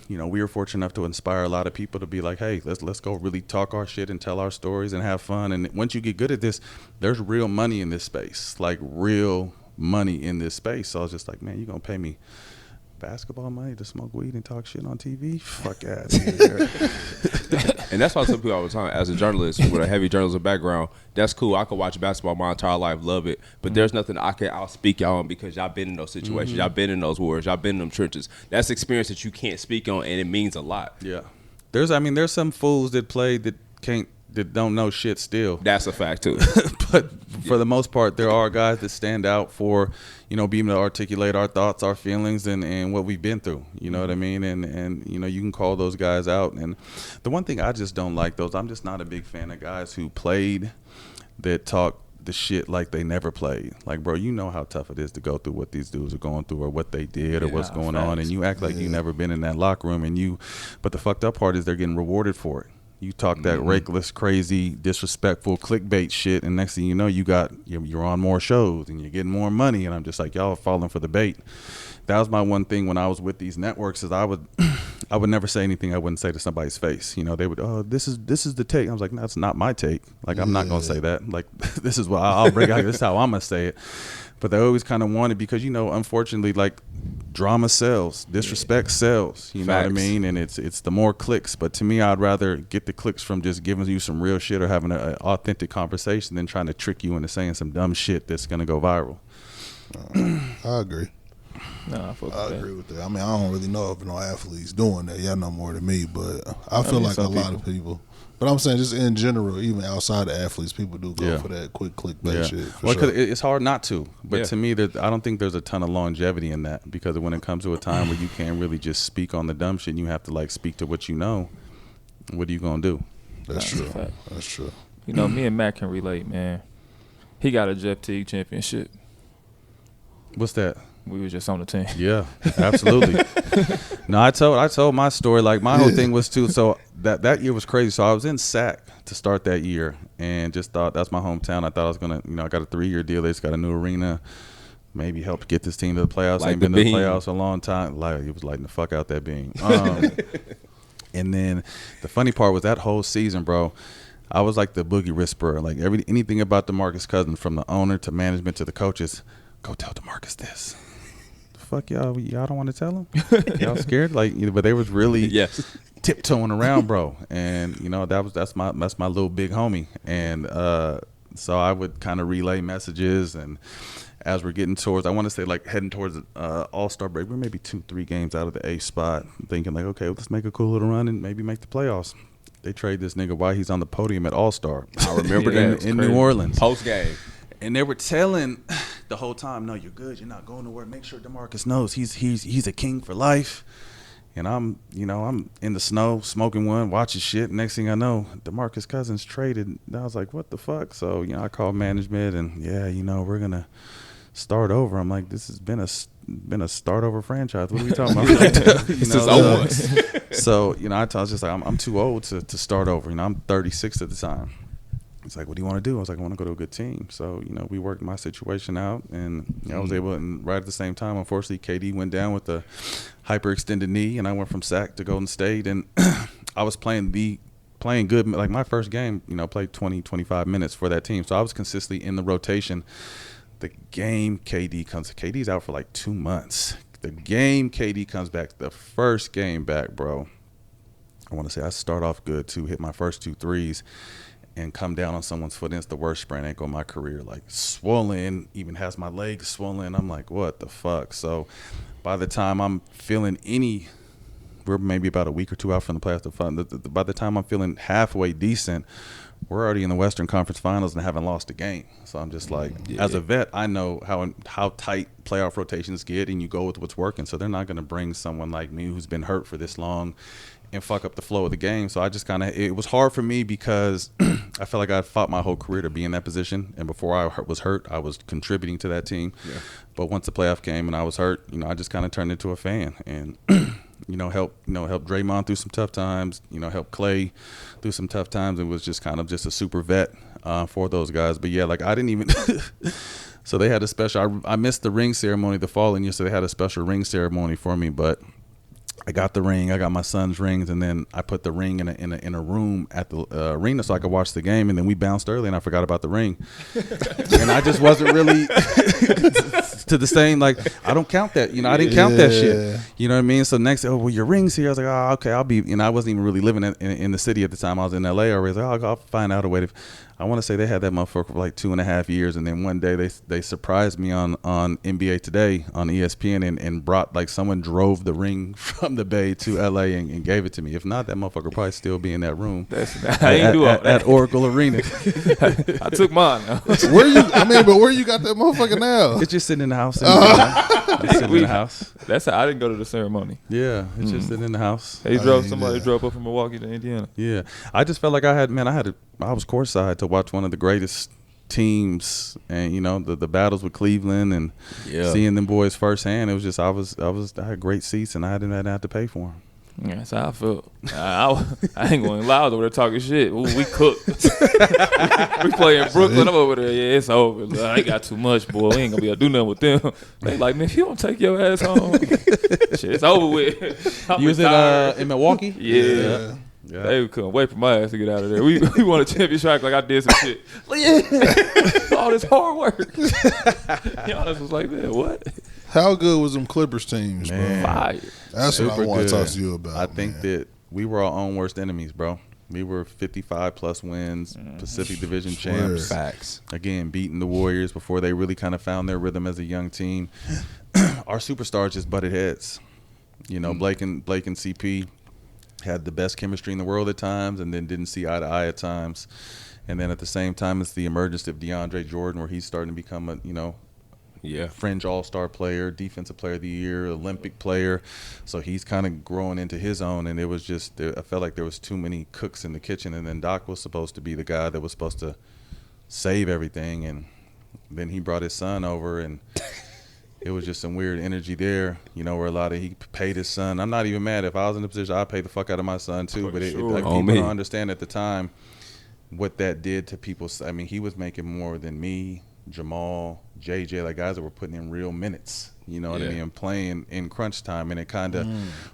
you know, we were fortunate enough to inspire a lot of people to be like, hey, let's go really talk our shit and tell our stories and have fun. And once you get good at this, there's real money in this space, like real money in this space. So I was just like, man, you going to pay me basketball money to smoke weed and talk shit on TV? Fuck out here. And that's why some people all the time, as a journalist with a heavy journalism background, that's cool. I could watch basketball my entire life, love it, but there's nothing I'll speak y'all on, because y'all been in those situations, y'all been in those wars, y'all been in them trenches. That's experience that you can't speak on, and it means a lot. Yeah, there's some fools that play that don't know shit still. That's a fact too. But for the most part, there are guys that stand out for, you know, being able to articulate our thoughts, our feelings, and what we've been through. You know what I mean? And you know, you can call those guys out. And the one thing I just don't like, I'm just not a big fan of guys who played that talk the shit like they never played. Like, bro, you know how tough it is to go through what these dudes are going through, or what they did, or what's going on, and you act like you never been in that locker room, but the fucked up part is they're getting rewarded for it. You talk that reckless, crazy, disrespectful clickbait shit, and next thing you know, you're on more shows and you're getting more money. And I'm just like, y'all are falling for the bait. That was my one thing when I was with these networks, is I would never say anything I wouldn't say to somebody's face. You know, they would, oh, this is the take. I was like, no, it's not my take. Like, I'm not gonna say that. Like, this is what I'll bring out. This is how I'm gonna say it. But they always kind of wanted, because, you know, unfortunately, like, drama sells, disrespect sells, you know what I mean? And it's the more clicks. But to me, I'd rather get the clicks from just giving you some real shit or having an authentic conversation than trying to trick you into saying some dumb shit that's going to go viral. I agree. No, I agree with that. I mean, I don't really know if no athletes doing that. Y'all know more than me, but I feel like a lot of people. But I'm saying, just in general, even outside of athletes, people do go for that quick clickbait shit. Well, because it's hard not to. But to me, I don't think there's a ton of longevity in that, because when it comes to a time where you can't really just speak on the dumb shit, and you have to, like, speak to what you know, what are you going to do? That's true. That's true. You know, me and Matt can relate, man. He got a Jeff Teague championship. What's that? We were just on the team. Yeah, absolutely. No, I told my story. Like, my whole thing was too. So that year was crazy. So I was in SAC to start that year, and just thought, that's my hometown. I thought I was gonna, you know, I got a 3-year deal. They just got a new arena. Maybe help get this team to the playoffs. Like Ain't been to the playoffs a long time. Like, he was lighting the fuck out that beam. And then the funny part was that whole season, bro, I was like the boogie whisperer. Like anything about DeMarcus Cousins, from the owner to management to the coaches, go tell DeMarcus this. Fuck y'all don't want to tell him? Y'all scared? Like, but they was really tiptoeing around, bro. And that's my little big homie. And so I would kind of relay messages, and as we're getting towards, I want to say like heading towards All-Star break, we're maybe 2-3 games out of the 8th spot, thinking like, okay, let's make a cool little run and maybe make the playoffs. They trade this nigga while he's on the podium at All-Star. I remember that in New Orleans. Post game. And they were telling the whole time, no, you're good. You're not going nowhere. Make sure DeMarcus knows he's a king for life. And I'm in the snow smoking one, watching shit. Next thing I know, DeMarcus Cousins traded. And I was like, what the fuck? So, I called management and, we're going to start over. I'm like, this has been a start over franchise. What are we talking about? This is over. So, I was just like, I'm too old to start over. I'm 36 at the time. He's like, what do you want to do? I was like, I want to go to a good team. So, we worked my situation out, and I was able, and right at the same time, unfortunately, KD went down with a hyperextended knee, and I went from SAC to Golden State, and I was playing good. Like my first game, played 20, 25 minutes for that team. So I was consistently in the rotation. The game KD's out for like 2 months. The game KD comes back, the first game back, bro, I want to say I start off good too, hit my first 2 threes, and come down on someone's foot. And it's the worst sprained ankle of my career, like swollen, even has my legs swollen. I'm like, what the fuck? So by the time I'm feeling we're maybe about a week or 2 out from the playoffs. By the time I'm feeling halfway decent, we're already in the Western Conference Finals and haven't lost a game. So I'm just like, as a vet, I know how tight playoff rotations get, and you go with what's working. So they're not going to bring someone like me who's been hurt for this long and fuck up the flow of the game. So I just it was hard for me because I felt like I fought my whole career to be in that position. And before I was hurt, I was contributing to that team. Yeah. But once the playoff came and I was hurt, I just kind of turned into a fan and, help Draymond through some tough times, help Klay through some tough times. It was just kind of just a super vet for those guys. But yeah, like I didn't even so they had a special, I missed the ring ceremony the following year. So they had a special ring ceremony for me, but I got the ring. I got my son's rings, and then I put the ring in a room at the arena so I could watch the game. And then we bounced early, and I forgot about the ring. And I just wasn't really to the same. Like I don't count that. I didn't count that shit. You know what I mean? So next, your ring's here. I was like, oh, okay, I'll be. I wasn't even really living in the city at the time. I was in LA already. I was like, I'll find out a way to. I want to say they had that motherfucker for like 2.5 years, and then one day they surprised me on NBA Today on ESPN and brought, like, someone drove the ring from the Bay to LA and gave it to me. If not, that motherfucker probably still be in that room. I ain't do all that at Oracle Arena. I took mine. Where you got that motherfucker now? It's just sitting in the house. It's sitting in the house. That's how I didn't go to the ceremony. Yeah, it's just sitting in the house. Somebody drove up from Milwaukee to Indiana. Yeah, I just felt like I was courtside to watch one of the greatest teams, and the battles with Cleveland and seeing them boys firsthand. It was just I had great seats, and I didn't have to pay for them. Yeah, that's how I felt. I ain't going loud over there talking shit. Ooh, we cooked. we play in Brooklyn. I'm over there. Yeah, it's over. I ain't got too much, boy. We ain't gonna be able to do nothing with them. They like, man, if you don't take your ass home, shit, it's over with. You was in Milwaukee? Yeah. They couldn't wait for my ass to get out of there. We won a championship like I did some shit. All this hard work. Giannis was like, man, what? How good was them Clippers teams, man, bro? Fire. That's what I want to talk to you about. I think that we were our own worst enemies, bro. We were 55-plus wins, Pacific Division champs. Facts. Again, beating the Warriors before they really kind of found their rhythm as a young team. Our superstars just butted heads. Blake and CP had the best chemistry in the world at times, and then didn't see eye to eye at times. And then at the same time, it's the emergence of DeAndre Jordan, where he's starting to become a fringe all-star player, defensive player of the year, Olympic player. So he's kind of growing into his own, and it was just, I felt like there was too many cooks in the kitchen, and then Doc was supposed to be the guy that was supposed to save everything, and then he brought his son over, and it was just some weird energy there, where he paid his son. I'm not even mad. If I was in the position, I'd pay the fuck out of my son too. But people don't understand at the time what that did to people. I mean, he was making more than me, Jamal, JJ, like guys that were putting in real minutes, You know what I mean? Playing in crunch time, and it kind of,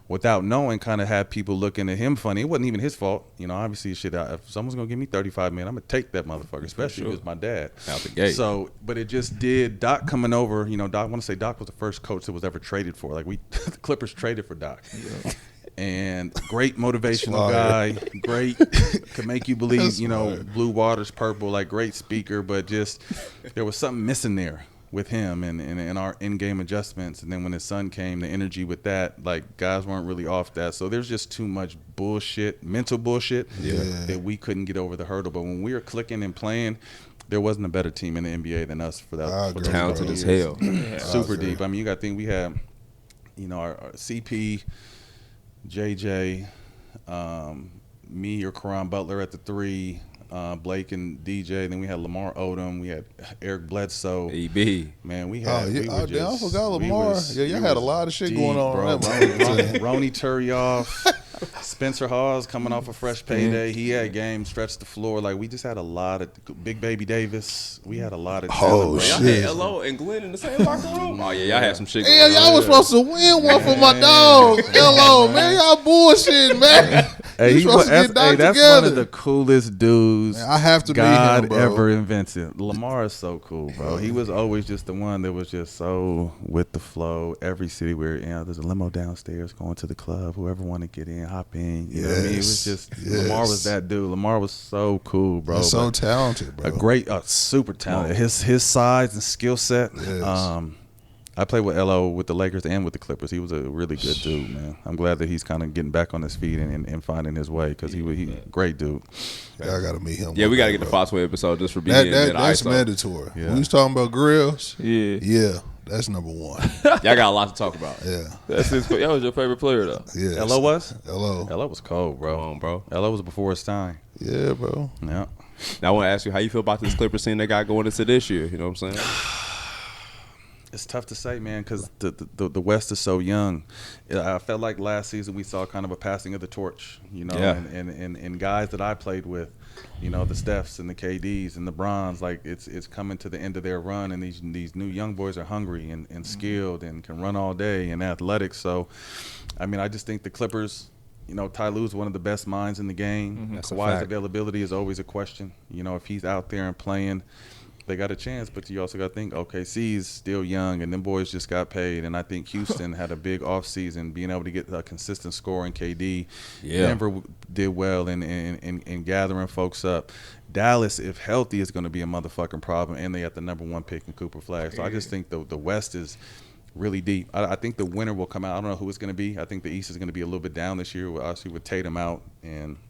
without knowing, kind of had people looking at him funny. It wasn't even his fault. You know, obviously, shit. If someone's gonna give me 35 million, I'm gonna take that motherfucker, especially if it's my dad. Out the gate. So, but it just did. Doc coming over. You know, Doc. I want to say Doc was the first coach that was ever traded for. Like the Clippers traded for Doc. Yeah. And great motivational guy, great, could make you believe, you know, blue water's purple, like great speaker, but just there was something missing there with him and our in-game adjustments. And then when his son came, the energy with that, like guys weren't really off that. So there's just too much bullshit, mental bullshit that we couldn't get over the hurdle. But when we were clicking and playing, there wasn't a better team in the NBA than us for that. For talented as hell. Super deep. I mean, you got to think we had, you know, our CP, JJ, me or Karan Butler at the 3, Blake and DJ. Then we had Lamar Odom. We had Eric Bledsoe. EB. Man, we had. I forgot Lamar. Y'all had a lot of shit going on. Bro. Ronnie Turioff. Spencer Hawes coming off a fresh payday. He had games, stretched the floor. Like, we just had a lot of Big Baby Davis. We had a lot of talent. Shit. Y'all had LO and Glenn in the same locker room? Oh, yeah, y'all had some shit going on. Y'all was supposed to win one for my dog. LO, man. Y'all bullshitting, man. Hey, that's one of the coolest dudes man, I have to God meet him, bro. ever invented. Lamar is so cool, bro. He was always just the one that was just so with the flow. Every city where, you know, there's a limo downstairs going to the club. Whoever want to get in, hop in. You know what I mean? It was just Lamar was that dude. Lamar was so cool, bro. He's so talented, bro. Super talented. His size and skill set. Yes. I played with LO with the Lakers and with the Clippers. He was a really good dude, man. I'm glad that he's kind of getting back on his feet and finding his way because he great dude. Yeah, I got to meet him. Yeah, we got to get the Foxway episode just for being that's mandatory. Yeah. We was talking about grills. Yeah, that's number one. Y'all got a lot to talk about. Yeah, that was your favorite player though. Yeah, LO was. LO was cold, bro. Come on, bro. LO was before his time. Yeah, bro. Yeah. Now I want to ask you how you feel about this Clippers team they got going into this year. You know what I'm saying? It's tough to say, man, because the West is so young. I felt like last season we saw kind of a passing of the torch, you know, and guys that I played with, you know, the Stephs and the KDs and the Brons, like it's coming to the end of their run, and these new young boys are hungry and skilled and can run all day and athletic. So, I mean, I just think the Clippers, you know, Ty Lue's one of the best minds in the game. Kawhi's availability is always a question. You know, if he's out there and playing, they got a chance, but you also got to think OKC's still young, and them boys just got paid. And I think Houston had a big offseason, being able to get a consistent score in KD. Yeah. Denver did well in gathering folks up. Dallas, if healthy, is going to be a motherfucking problem, and they got the #1 pick in Cooper Flag. So I just think the West is really deep. I think the winner will come out. I don't know who it's going to be. I think the East is going to be a little bit down this year, obviously with Tatum out and –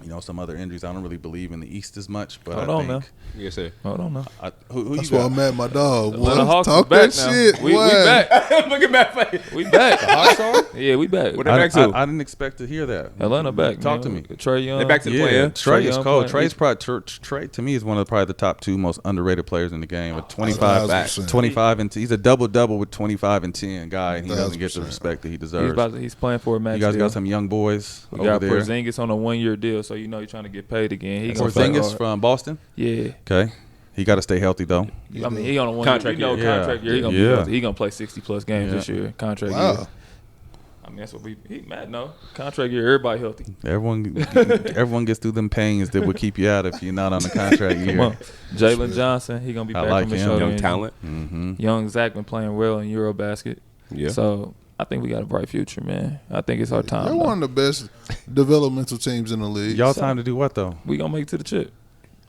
you know, some other injuries. I don't really believe in the East as much, but I think. Yes, sir. Hold on now. Who That's you why got? I'm at my dog. Atlanta Hawks Talk back that now. shit. We back. Look at that face. We back. The Hawks are? Yeah, we back. What they back to? I didn't expect to hear that. Atlanta back. Talk man. to me. Trey Young. They back to the play. Trey is Young cold. playing. Trey to me is one of probably the top 2 most underrated players in the game. With 1,000%. 25 and he's a double with 25 and 10 guy, and he doesn't get the respect that he deserves. He's playing for a max. You guys deal. got some young boys We over got there. Porzingis on a 1-year deal, so you know he's trying to get paid again. He gonna Porzingis from Boston. Yeah. Okay. He got to stay healthy though. I mean, he on a 1 Contract year. year. Contract year. He gonna be healthy. He gonna play 60+ games this year. Contract year. I mean, that's what he mad. No contract year. Everybody healthy. Everyone gets through them pains that would keep you out if you're not on the contract year. Come on, Jalen Johnson. He gonna be back like from his him. shoulder Young injury. talent. Mm-hmm. Young Zach been playing well in Eurobasket. Yeah. So I think we got a bright future, man. I think it's our time. They're one of the best developmental teams in the league. Y'all time to do what though? We gonna make it to the chip.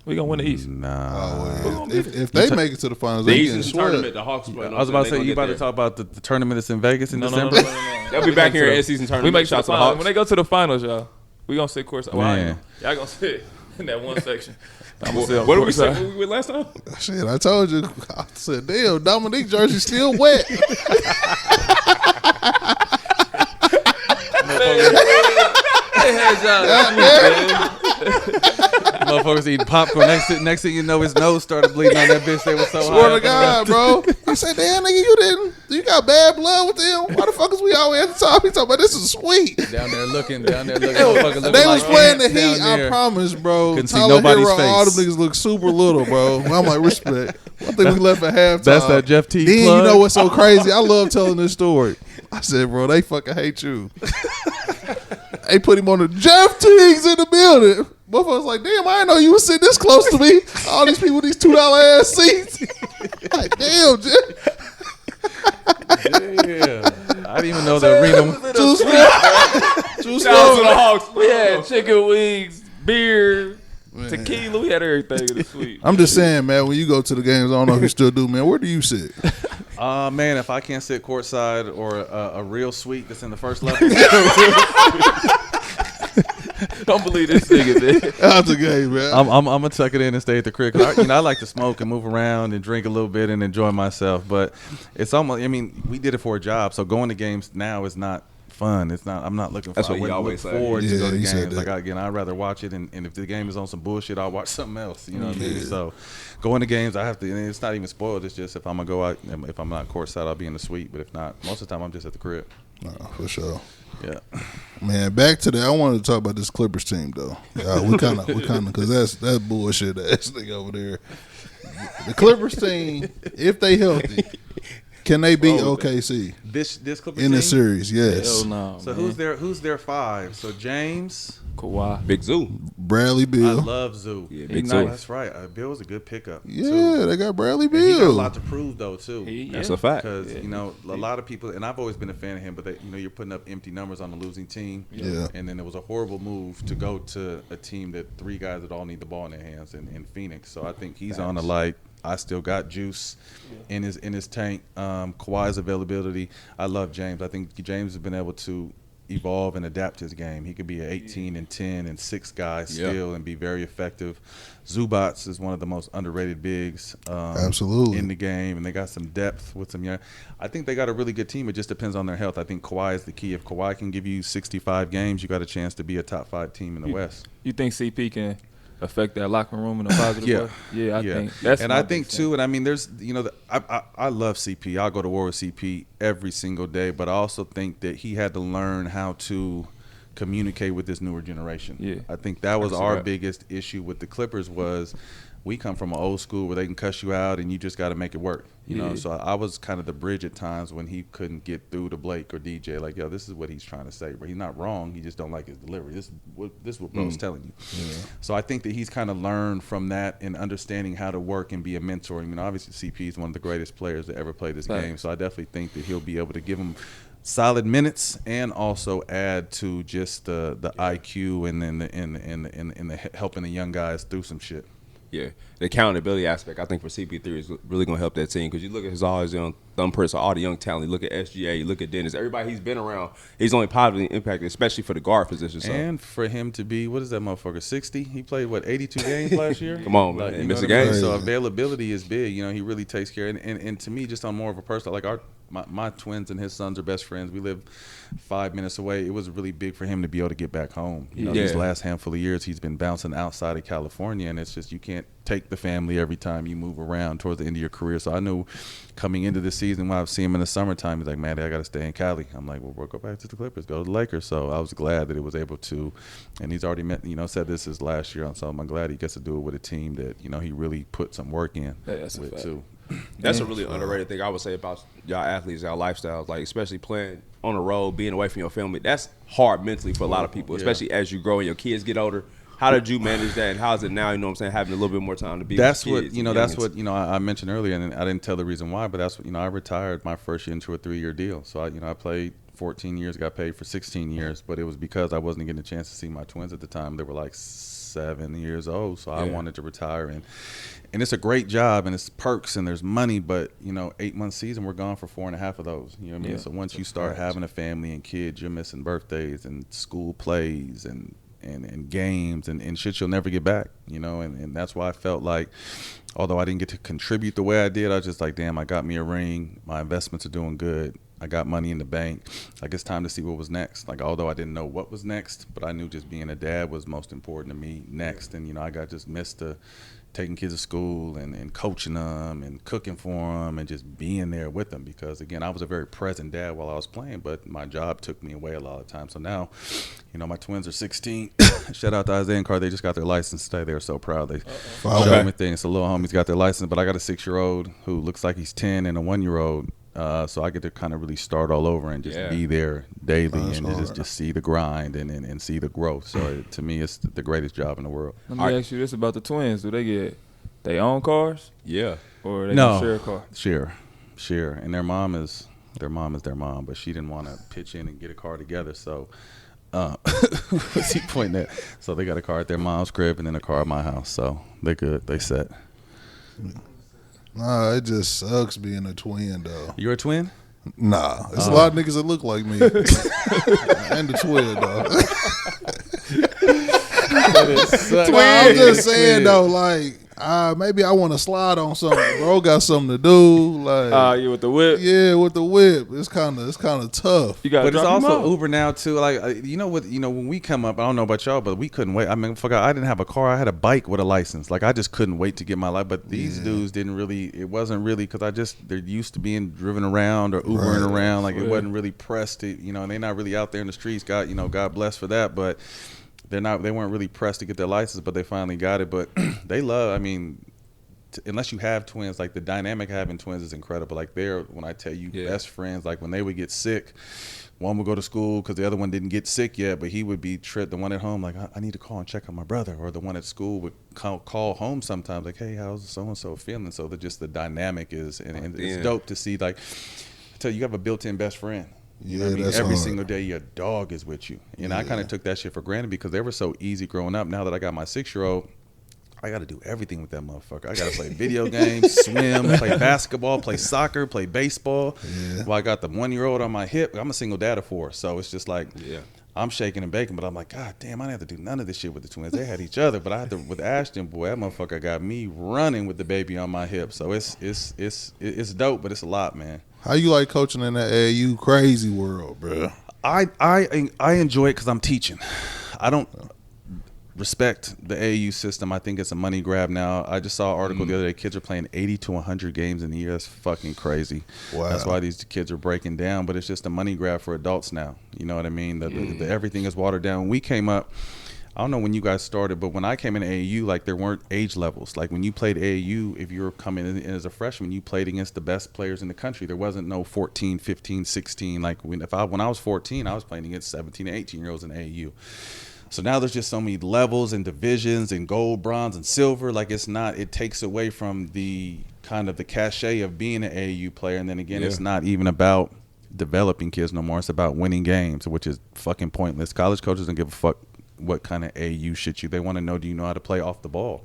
We gonna win the East. Nah. If they make it to the finals, The they East can is the sweat. tournament. The Hawks play. I was about to say, you about to talk about the tournament that's in Vegas in December? No. They'll be back here in season tournament. We make shots the to the finals. Hawks. When they go to the finals, y'all, we gonna sit course. Man. Y'all gonna sit in that one section. I'm gonna sit on What did we court say? side. What we went last time? Shit, I told you. I said, damn, Dominique jersey still wet. They had y'all. Motherfuckers eating popcorn. Next thing you know, his nose started bleeding on that bitch. They were so Swear high. to God, bro. I said, damn, nigga, you got bad blood with them? Why the fuck is we always at the top? He talking about this is sweet. Down there looking. Motherfucker looking They was like playing the ants down Heat, I there. promise, bro. Couldn't see Tyler nobody's Hero, all them face. niggas look super little, bro. I'm like, respect. I think we left at halftime. That's that Jeff Teague Then plug. you know what's so crazy? I love telling this story. I said, bro, they fucking hate you. They put him on the Jeff Teague's in the building. Motherfuckers like, damn, I didn't know you was sitting this close to me. All these people with these $2 ass seats. Like, damn, Jeff. Yeah. I didn't even know the arena. Too slow. Too Shout out to the slow. Hawks. We had chicken wings, beer, tequila. We had everything in the suite. I'm just saying, man, when you go to the games, I don't know if you still do, man. Where do you sit? Man, if I can't sit courtside or a real suite that's in the first level. Don't believe this nigga, man. Out the game, man. I'm gonna tuck it in and stay at the crib. 'Cause I like to smoke and move around and drink a little bit and enjoy myself. But it's almost. I mean, we did it for a job, so going to games now is not fun. It's not. I'm not looking. That's for, what he I wouldn't always look say. forward to Yeah, go to he said games. that. Like again, I'd rather watch it, and if the game is on some bullshit, I'll watch something else. You know what I mean? So going to games, I have to. And it's not even spoiled. It's just if I'm gonna go out, if I'm not courtside, I'll be in the suite. But if not, most of the time I'm just at the crib. For sure. Yeah. Man, back to that. I wanted to talk about this Clippers team, though. We kind of, because that's bullshit ass nigga over there. The Clippers team, if they healthy, can they beat OKC This Clippers in the team? series? Yes. Hell no. So man. who's their five? So James, Kawhi? Big Zoo. Bradley I Beal. love Zoo. Yeah, He Big nice. Oh, Zoo. that's right. Bill was a good pickup. Yeah, too. they got Bradley And he got a Beal. lot to prove though too. That's a fact. Because you know a lot of people, and I've always been a fan of him, but you're putting up empty numbers on the losing team. Yeah. And then it was a horrible move to go to a team that three guys that all need the ball in their hands in Phoenix. So I think he's on the like. I still got juice in his tank. Kawhi's availability. I love James. I think James has been able to evolve and adapt his game. He could be an 18 and 10 and 6 guy still and be very effective. Zubats is one of the most underrated bigs Absolutely. in the game, and they got some depth with some young. I think they got a really good team. It just depends on their health. I think Kawhi is the key. If Kawhi can give you 65 games, you got a chance to be a top 5 team in the West. You think CP can affect that locker room in a positive Yeah. way? Yeah, I think that's. And my I big think thing. too, and I mean, there's I love CP. I'll go to war with CP every single day, but I also think that he had to learn how to communicate with this newer generation. Yeah. I think that was That's our right. biggest issue with the Clippers was we come from an old school where they can cuss you out and you just got to make it work. You know, Yeah. so I was kind of the bridge at times when he couldn't get through to Blake or DJ. Like, yo, this is what he's trying to say, but he's not wrong. He just don't like his delivery. This is what bro's telling you. So I think that he's kind of learned from that and understanding how to work and be a mentor. I mean, obviously CP is one of the greatest players to ever play this Right. game. So I definitely think that he'll be able to give him solid minutes and also add to just the IQ and then the helping the young guys through some shit. Yeah, the accountability aspect, I think for CP3 is really going to help that team because you look at his all his young thumbprints, all the young talent. You look at SGA, you look at Dennis. Everybody he's been around, he's only positively impacted, especially for the guard position. So. And for him to be, what is that motherfucker, 60? He played, 82 games last year? Come on, man. Like, He you missed know a what I mean? game. So availability is big. You know, he really takes care. And to me, just on more of a personal, like my twins and his sons are best friends. We live 5 minutes away. It was really big for him to be able to get back home. You know, these last handful of years, he's been bouncing outside of California, and it's just you can't take the family every time you move around towards the end of your career. So I knew coming into the season when I would see him in the summertime, he's like, man, I got to stay in Cali. I'm like, well, we'll go back to the Clippers, go to the Lakers. So I was glad that it was able to, and he's already said this is last year, so I'm glad he gets to do it with a team that, he really put some work in That's a with fact. too. That's a really underrated thing I would say about y'all athletes, y'all lifestyles, like especially playing on the road, being away from your family. That's hard mentally for a lot of people, especially as you grow and your kids get older. How did you manage that, and how is it now? You know what I'm saying, having a little bit more time to be. That's with what kids that's youngins. what I mentioned earlier, and I didn't tell the reason why, but that's what I retired my first year into a 3-year deal. So I played 14 years, got paid for 16 years, but it was because I wasn't getting a chance to see my twins at the time. They were like 7 years old, so I wanted to retire, and it's a great job and it's perks and there's money, but 8-month season we're gone for 4.5 of those. You know what I mean? So once you start having a family and kids, you're missing birthdays and school plays and games and shit you'll never get back, and that's why I felt like, although I didn't get to contribute the way I did, I was just like, damn, I got me a ring, my investments are doing good, I got money in the bank, like it's time to see what was next. Like, although I didn't know what was next, but I knew just being a dad was most important to me next. And I got just missed the taking kids to school and coaching them and cooking for them and just being there with them, because again, I was a very present dad while I was playing, but my job took me away a lot of times. So now, my twins are 16. Shout out to Isaiah and Carr. They just got their license today. They were so proud. They showed me things. So little homie's got their license, but I got a 6-year-old who looks like he's 10 and a 1-year-old. So I get to kind of really start all over and just be there daily and just see the grind and see the growth. So to me, it's the greatest job in the world. Let me ask you this about the twins. Do they get their own cars? Yeah. Or they can share a car? Share. And their mom is their mom, but she didn't want to pitch in and get a car together. So what's he pointing at? So they got a car at their mom's crib and then a car at my house. So they good. They set. Nah, it just sucks being a twin, though. You're a twin? Nah, there's a lot of niggas that look like me. And the twin, dog. I'm just saying, though, like, maybe I want to slide on something. Bro got something to do. Like, you with the whip? Yeah, with the whip. It's kind of tough. You got, but it's also Uber now too. Like, when we come up, I don't know about y'all, but we couldn't wait. I mean, I didn't have a car. I had a bike with a license. Like, I just couldn't wait to get my life. But these dudes didn't really. It wasn't really because they're used to being driven around or Ubering around. Like, it wasn't really pressed to, and they're not really out there in the streets. God bless for that, but. They weren't really pressed to get their license, but they finally got it. But they love, unless you have twins, like the dynamic of having twins is incredible. Like when I tell you best friends, like when they would get sick, one would go to school because the other one didn't get sick yet, but he would be tripped. The one at home, like, I need to call and check on my brother. Or the one at school would call home sometimes, like, hey, how's so-and-so feeling? So the dynamic is, and it's dope to see, like, I tell you, you have a built-in best friend. You know what I mean? Every single day your dog is with you. And I kind of took that shit for granted because they were so easy growing up. Now that I got my 6-year-old, I got to do everything with that motherfucker. I got to play video games, swim, play basketball, play soccer, play baseball. Yeah. Well, I got the 1-year-old on my hip. I'm a single dad of 4. So it's just like I'm shaking and baking. But I'm like, God damn, I didn't have to do none of this shit with the twins. They had each other. But I had to, with Ashton, boy, that motherfucker got me running with the baby on my hip. So it's dope, but it's a lot, man. How you like coaching in that AAU crazy world, bro? I enjoy it because I'm teaching. I don't respect the AAU system. I think it's a money grab now. I just saw an article the other day. Kids are playing 80 to 100 games in a year. That's fucking crazy. Wow. That's why these kids are breaking down. But it's just a money grab for adults now. You know what I mean? The everything is watered down. When we came up, I don't know when you guys started, but when I came in AAU, like there weren't age levels. Like when you played AAU, if you were coming in as a freshman, you played against the best players in the country. There wasn't no 14, 15, 16. Like when I was 14, I was playing against 17 and 18-year-olds in AAU. So now there's just so many levels and divisions and gold, bronze, and silver. Like it takes away from the kind of the cachet of being an AAU player. And then again, it's not even about developing kids no more. It's about winning games, which is fucking pointless. College coaches don't give a fuck what kind of AU shit they want to know. Do you know how to play off the ball?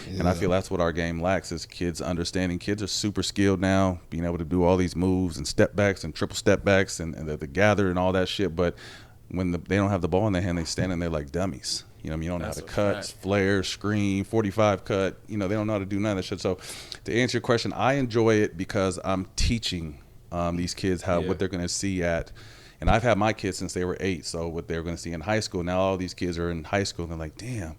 And I feel that's what our game lacks is kids understanding. Kids are super skilled now, being able to do all these moves and step backs and triple step backs and the gather and all that shit. But when they don't have the ball in their hand, they standing there like dummies. You know what I mean? You don't know how to cut, flare, screen, 45 cut. They don't know how to do none of that shit. So to answer your question, I enjoy it because I'm teaching these kids what they're going to see at. And I've had my kids since they were 8, so what they're going to see in high school. Now all these kids are in high school, and they're like, damn,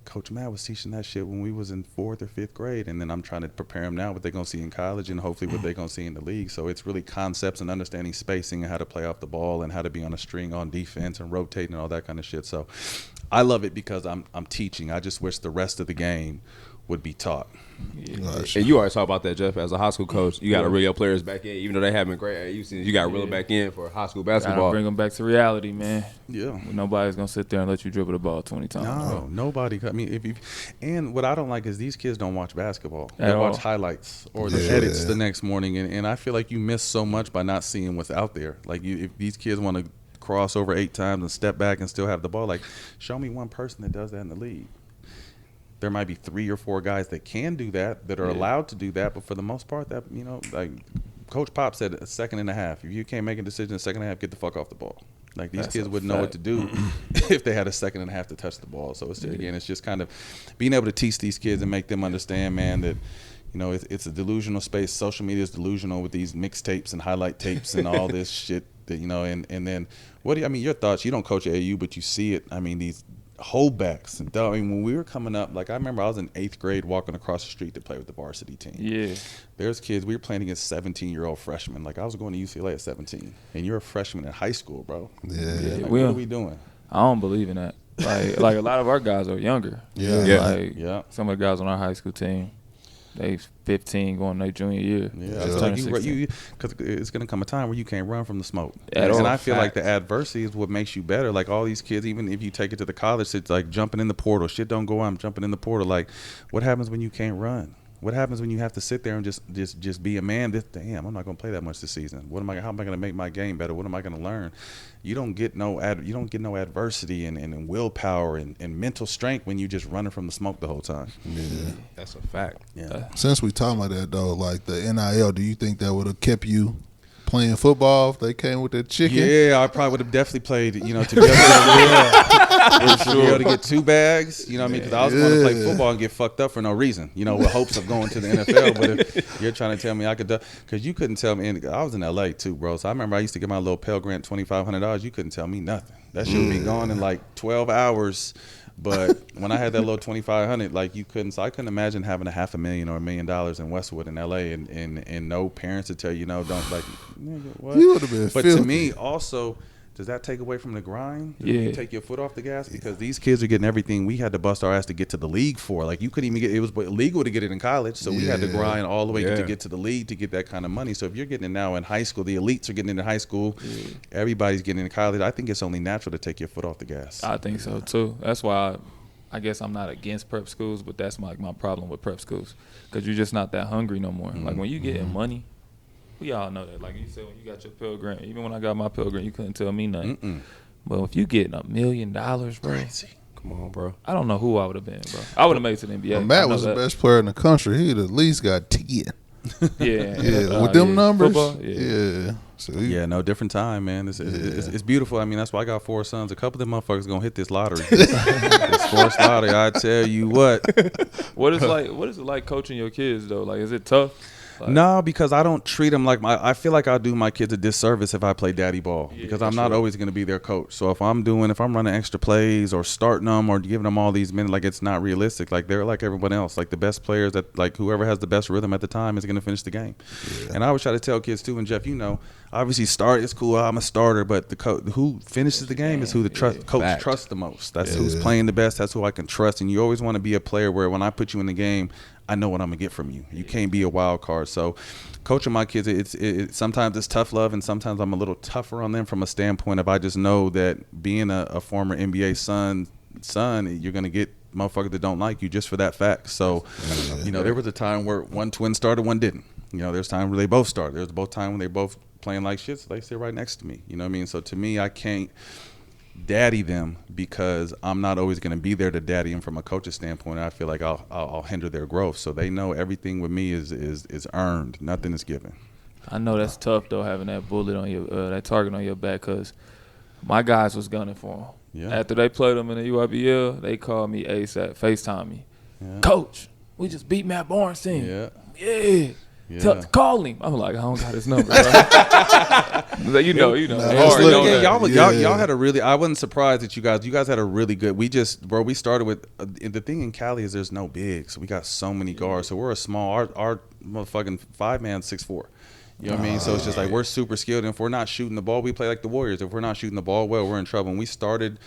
Coach Matt was teaching that shit when we was in 4th or 5th grade. And then I'm trying to prepare them now what they're going to see in college and hopefully what they're going to see in the league. So it's really concepts and understanding spacing and how to play off the ball and how to be on a string on defense and rotating and all that kind of shit. So I love it because I'm teaching. I just wish the rest of the game would be taught. And you always talk about that, Jeff. As a high school coach, you got to reel your players back in, even though they haven't been great. You got to reel them back in for high school basketball. Bring them back to reality, man. Yeah, nobody's gonna sit there and let you dribble the ball 20 times. No, nobody. I mean, and what I don't like is these kids don't watch basketball. They watch highlights or the edits the next morning, and I feel like you miss so much by not seeing what's out there. Like if these kids want to cross over 8 times and step back and still have the ball, like show me one person that does that in the league. There might be 3 or 4 guys that can do that are allowed to do that, but for the most part, that like Coach Pop said, a second and a half. If you can't make a decision in a second and a half, get the fuck off the ball. Like these kids wouldn't know what to do if they had a second and a half to touch the ball. So it's just kind of being able to teach these kids and make them understand, man, that it's a delusional space. Social media is delusional with these mixtapes and highlight tapes and all this shit. That and then your thoughts? You don't coach AAU, but you see it. I mean, these holdbacks. And I mean, when we were coming up, like I remember I was in 8th grade walking across the street to play with the varsity team. Yeah. There's kids, we were playing against 17-year-old freshmen. Like I was going to UCLA at 17, and you're a freshman in high school, bro. Yeah. Like, what are we doing? I don't believe in that. Like a lot of our guys are younger. Yeah. Like some of the guys on our high school team, they 15 going their junior year. Yeah, Just like turning 16. because it's gonna come a time where you can't run from the smoke. At all. And I feel like the adversity is what makes you better. Like all these kids, even if you take it to the college, it's like jumping in the portal. Shit don't go on. I'm jumping in the portal. Like, what happens when you can't run? What happens when you have to sit there and just be a man? Damn, I'm not gonna play that much this season. How am I gonna make my game better? What am I gonna learn? You don't get no adversity and willpower and mental strength when you just running from the smoke the whole time. Yeah. That's a fact. Yeah. Since we talking about that though, like the NIL, do you think that would have kept you playing football if they came with that chicken? Yeah, I probably would have definitely played, together. To be able to get 2 bags, you know what I mean? Because I was going to play football and get fucked up for no reason, with hopes of going to the NFL. But if you're trying to tell me I could, because you couldn't tell me, I was in LA too, bro. So I remember I used to get my little Pell Grant $2,500. You couldn't tell me nothing. That shit would be gone in like 12 hours. But when I had that little $2,500, like you couldn't. So I couldn't imagine having $500,000 or $1 million in Westwood in LA, and no parents to tell you don't like. What? You would have been. But filthy. to me, also, does that take away from the grind? Does Yeah. you take your foot off the gas? Because these kids are getting everything we had to bust our ass to get to the league for. Like you couldn't even get it was illegal to get it in college, so we had to grind all the way to get to the league to get that kind of money. So if you're getting it now in high school, the elites are getting into high school, everybody's getting into college. I think it's only natural to take your foot off the gas. I think so too. That's why I guess I'm not against prep schools, but that's my problem with prep schools because you're just not that hungry no more. Like when you getting money, we all know that. Like you said, when you got your Pell Grant, even when I got my Pell Grant, you couldn't tell me nothing. But if you getting $1 million, bro, Crazy. Come on, bro. I don't know who I would have been, bro. I would have made it to the NBA. Well, Matt I know was the that. best player in the country. He'd at least got 10. Yeah, With them numbers. Football, Yeah. So Yeah, no, different time, man. It's beautiful. I mean, that's why I got 4 sons. A couple of them motherfuckers gonna hit this lottery. This sports lottery, I tell you what. What is it like coaching your kids though? Like, is it tough? Like, No, because I don't treat them like I feel like I do my kids a disservice if I play daddy ball because I'm not always going to be their coach. So if I'm running extra plays or starting them or giving them all these minutes, like it's not realistic. Like they're like everyone else. Like the best players that like whoever has the best rhythm at the time is going to finish the game. And I always try to tell kids too. And Jeff, obviously start is cool. I'm a starter, but who finishes the game is who the coach trusts the most. That's who's playing the best. That's who I can trust. And you always want to be a player where when I put you in the game, I know what I'm gonna get from you. You can't be a wild card. So, coaching my kids, it's sometimes it's tough love, and sometimes I'm a little tougher on them from a standpoint of I just know that being a former NBA son, you're gonna get motherfuckers that don't like you just for that fact. So, there was a time where one twin started, one didn't. There's time where they both started. There's both time when they both playing like shit. So they sit right next to me. You know what I mean? So to me, I can't daddy them because I'm not always going to be there to daddy them from a coach's standpoint. I feel like I'll hinder their growth. So they know everything with me is earned. Nothing is given. I know that's tough though, having that bullet on your that target on your back, because my guys was gunning for him. Yeah. After they played him in the UIBL, they called me ASAP, FaceTime me. Yeah. Coach, we just beat Matt Barnes' team. Yeah. Yeah. Call him. I'm like, I don't got his number. Bro. you know. Y'all had a really. I wasn't surprised that you guys had a really good. We started with the thing in Cali is there's no bigs. We got so many guards, so we're a small. Our motherfucking 5-man 6'4". You know what I mean? So it's just like we're super skilled, and if we're not shooting the ball, we play like the Warriors. If we're not shooting the ball well, we're in trouble. And we started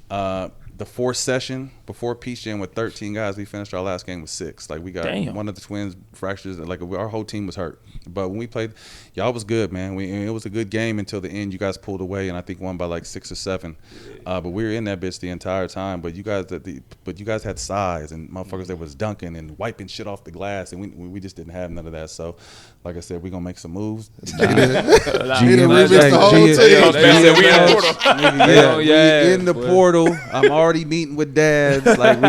the 4th session before Peach Jam with 13 guys. We finished our last game with 6. Like we got one of the twins fractures. Like our whole team was hurt. But when we played, y'all was good, man. It was a good game until the end. You guys pulled away, and I think won by like 6 or 7. But we were in that bitch the entire time. But you guys had size and motherfuckers that was dunking and wiping shit off the glass, and we just didn't have none of that. So, like I said, we gonna make some moves. We in the portal. I'm already meeting with dads. Like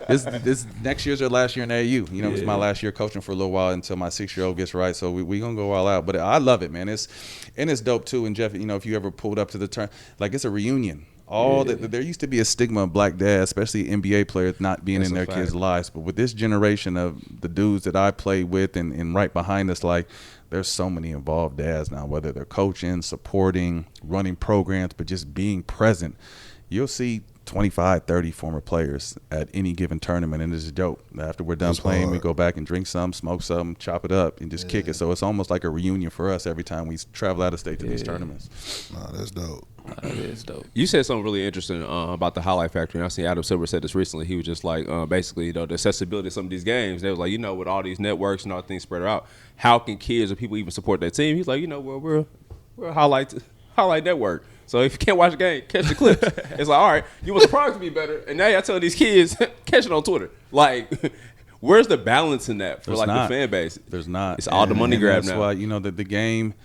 this next year's our last year in AU. It's my last year coaching for a little while until my 6-year-old gets right. So we gonna go all out. But I love it, man. It's dope too. And Jeff, if you ever pulled up to the turn, like it's a reunion. There used to be a stigma of black dads, especially NBA players, not being in their kids' lives. But with this generation of the dudes that I play with and right behind us, like there's so many involved dads now, whether they're coaching, supporting, running programs, but just being present. You'll see 25, 30 former players at any given tournament, and it's dope. After we're done playing, we go back and drink some, smoke some, chop it up, and just kick it. So it's almost like a reunion for us every time we travel out of state to these tournaments. Nah, that's dope. That is dope. You said something really interesting about the highlight factory, and I seen Adam Silver said this recently. He was just like, basically, the accessibility of some of these games. They was like, with all these networks and all things spread out, how can kids or people even support that team? He's like, we're a highlight network. So if you can't watch the game, catch the clips. It's like, all right, you want the product to be better, and now y'all telling these kids, catch it on Twitter. Like, where's the balance in that for the fan base? There's not. It's all the money grab now. That's why the game,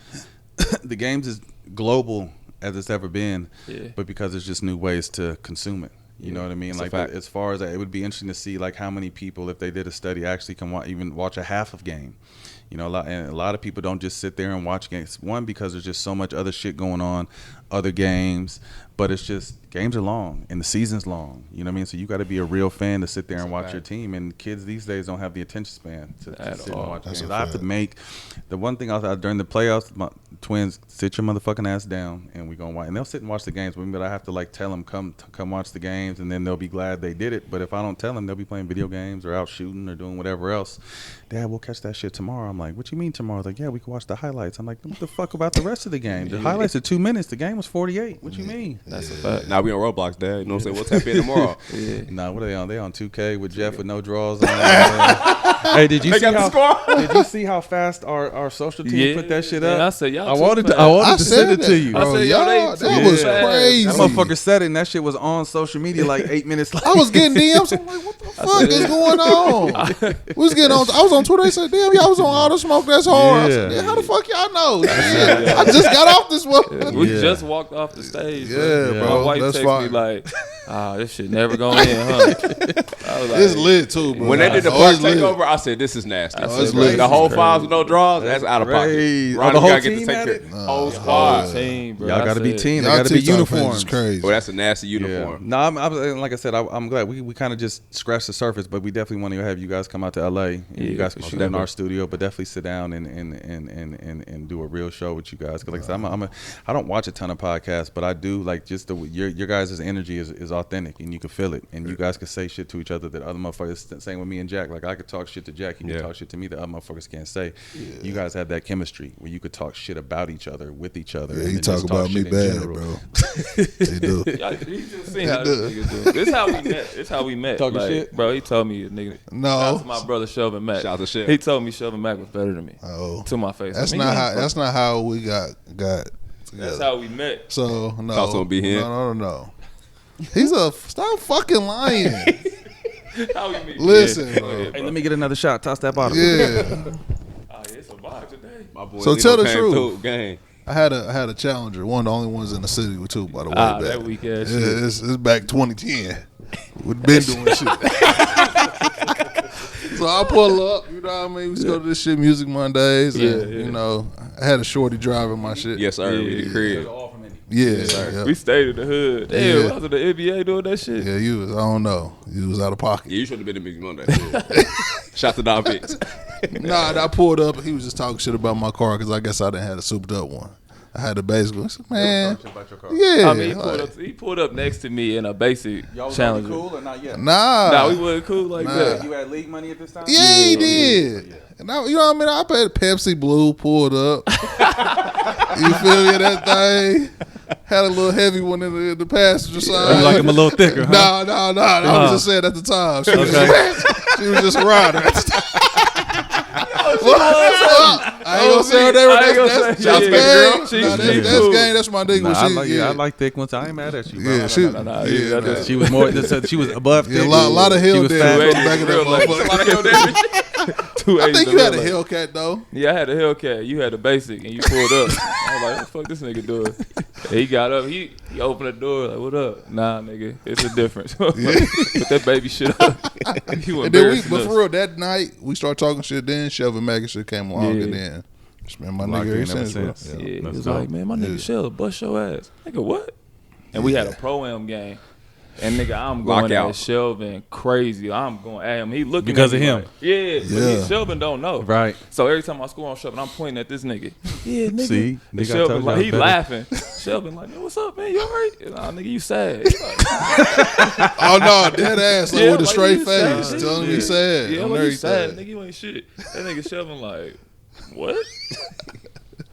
the game's as global as it's ever been, but because there's just new ways to consume it. You know what I mean? Like, as far as that, it would be interesting to see like how many people, if they did a study, actually can even watch a half of game. A lot of people don't just sit there and watch games. One, because there's just so much other shit going on, other games, but it's just games are long and the season's long. You know what I mean? So you got to be a real fan to sit there and watch your team. And kids these days don't have the attention span to sit and watch games. I have to make the one thing during the playoffs. My twins, sit your motherfucking ass down, and we gonna watch. And they'll sit and watch the games with me, but I have to like tell them come watch the games, and then they'll be glad they did it. But if I don't tell them, they'll be playing video games or out shooting or doing whatever else. Dad, we'll catch that shit tomorrow. I'm like, what you mean tomorrow? Like, yeah, we can watch the highlights. I'm like, what the fuck about the rest of the game? The highlights are 2 minutes. The game was 48. What you mean? That's a fact. Now we on Roblox, Dad. You know what I'm saying? We'll tap in tomorrow. Nah, what are they on? They on 2K with Jeff with no draws on. Hey, did you see how fast our social team put that shit up? I said, y'all I wanted to send it to you. I said, that was crazy. That motherfucker said it, and that shit was on social media like 8 minutes later. I was getting DMs. I'm like, what the fuck is going on? We was getting on. I was on Twitter. They said, damn, y'all was on Auto Smoke. That's hard. I said, how the fuck y'all know? I just got off this one. We just walked off the stage. Bro. My wife texted me like, this shit never going in, huh? I was like, it's lit too, bro. When they did the park takeover, I said, this is nasty. The whole fives with no draws, that's out of pocket. The whole team had it? Whole squad. Team, bro. Y'all got to be team. They got to be uniforms. Crazy. Well, that's a nasty uniform. No, like I said, I'm glad we kind of just scratched the surface, but we definitely want to have you guys come out to LA. And you guys can shoot in our studio, but definitely sit down and do a real show with you guys. Because like I said, I don't watch a ton of podcasts, but I do like just your guys' energy is authentic, and you can feel it, and you guys can say shit to each other that other motherfuckers. Same with me and Jack. Like I could talk shit to Jack, he can talk shit to me that other motherfuckers can't say. You guys have that chemistry where you could talk shit about each other with each other. Yeah, you talk about me bad, bro. They do. You just see how this nigga do. This is how we met. Talking shit, bro. He told me, nigga. No, shout out to my brother Shelvin Mack. Shout out to Shelvin. He told me Shelvin Mack was better than me. Oh, to my face. That's not how we got together. That's how we met. So no, Thoughts on B Hen? No. He's stop fucking lying. How we meet? Listen, bro. Hey, let me get another shot. Toss that bottle. Yeah. It's a vibe today. My boy So Lino tell the came truth. through, gang. I had a Challenger, one of the only ones in the city with two, by the way. Back. That weak ass shit. Yeah, it's back 2010. We've been doing shit. So I pull up, you know what I mean? We used to go to this shit Music Mondays. And, you know, I had a shorty driving my shit. Yes, sir. We the crib. Yeah. We stayed in the hood. Damn, I was in the NBA doing that shit. Yeah, you was, I don't know. You was out of pocket. Yeah, you should have been in Music Monday. Shout to Don Pitts. Nah, I pulled up and he was just talking shit about my car because I guess I didn't have a souped up one. I had a basic one. I said, man, yeah. I mean, he pulled up next to me in a basic Challenger. Cool or not yet? Nah, we wasn't cool like that. You had league money at this time? Yeah, he did. Yeah. And I, you know what I mean? I paid Pepsi Blue, pulled up. You feel me? That thing had a little heavy one in the passenger side. You like him a little thicker, huh? No. I was just saying at the time. She was just a rider at the time. I ain't gonna say her name. That's gang. That's my nigga. I like thick ones. I ain't mad at you, bro. Yeah, she was more. She was above. Yeah, a lot of hill damage on the back of that motherfucker. A lot of hill damage. I think you had a Hellcat though. Yeah, I had a Hellcat. You had a basic, and you pulled up. I was like, "What the fuck this nigga doing?" And he got up. He opened the door like, "What up?" Nah, nigga, it's a difference. Put that baby shit up. But for real, that night we started talking shit. Then Shelvin Mack shit came along, and then just been my nigga ever since. Yeah, he was like, "Man, my nigga Shell bust your ass." Nigga, what? And we had a pro-am game. And nigga, I'm going Lockout. at Shelvin crazy. I'm going at him. He looking Because at me of him. like, yeah. But Shelvin don't know. Right. So every time I score on Shelvin, I'm pointing at this nigga. Yeah, nigga. See? And Nigga, I told Shelvin you like I was he better. laughing. Shelvin like, what's up, man? You alright? Nah, nigga, you sad. He's like, Oh no, dead ass, like Yeah, with a like, straight you sad. face, telling me sad. yeah, on like you sad, everything. nigga. You ain't shit. That nigga Shelvin like, what?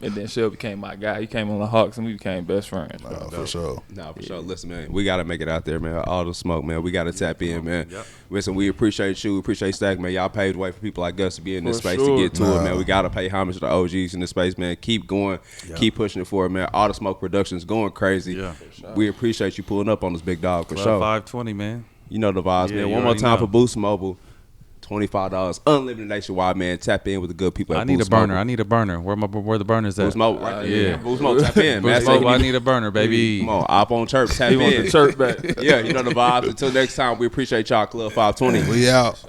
And then Shelvin became my guy. He came on the Hawks and we became best friends. Nah, for sure. Nah, for sure. Listen, man, we gotta make it out there, man. All the smoke, man. We gotta tap in, man. Listen, we appreciate you. We appreciate Stack, man. Y'all paved the way for people like us to be in this For space sure. to get to it, man. We gotta pay homage to the OGs in this space, man. Keep going, keep pushing it forward, man. All the smoke productions going crazy. Yeah. We appreciate you pulling up on this big dog for Club sure. 520, man. You know the vibes, Yeah, man. you One more already time know. for Boost Mobile. $25, unlimited nationwide, man. Tap in with the good people at I need a Boost burner. Mobile. I need a burner. Where the burners at? Boost Mobile, right there. yeah. Boost Mobile, tap in, man. Boost Mobile, I need a burner, baby. Come on, op on chirp, tap He in. wants the church back. Yeah, you know the vibes. Until next time, we appreciate y'all, Club 520. We out.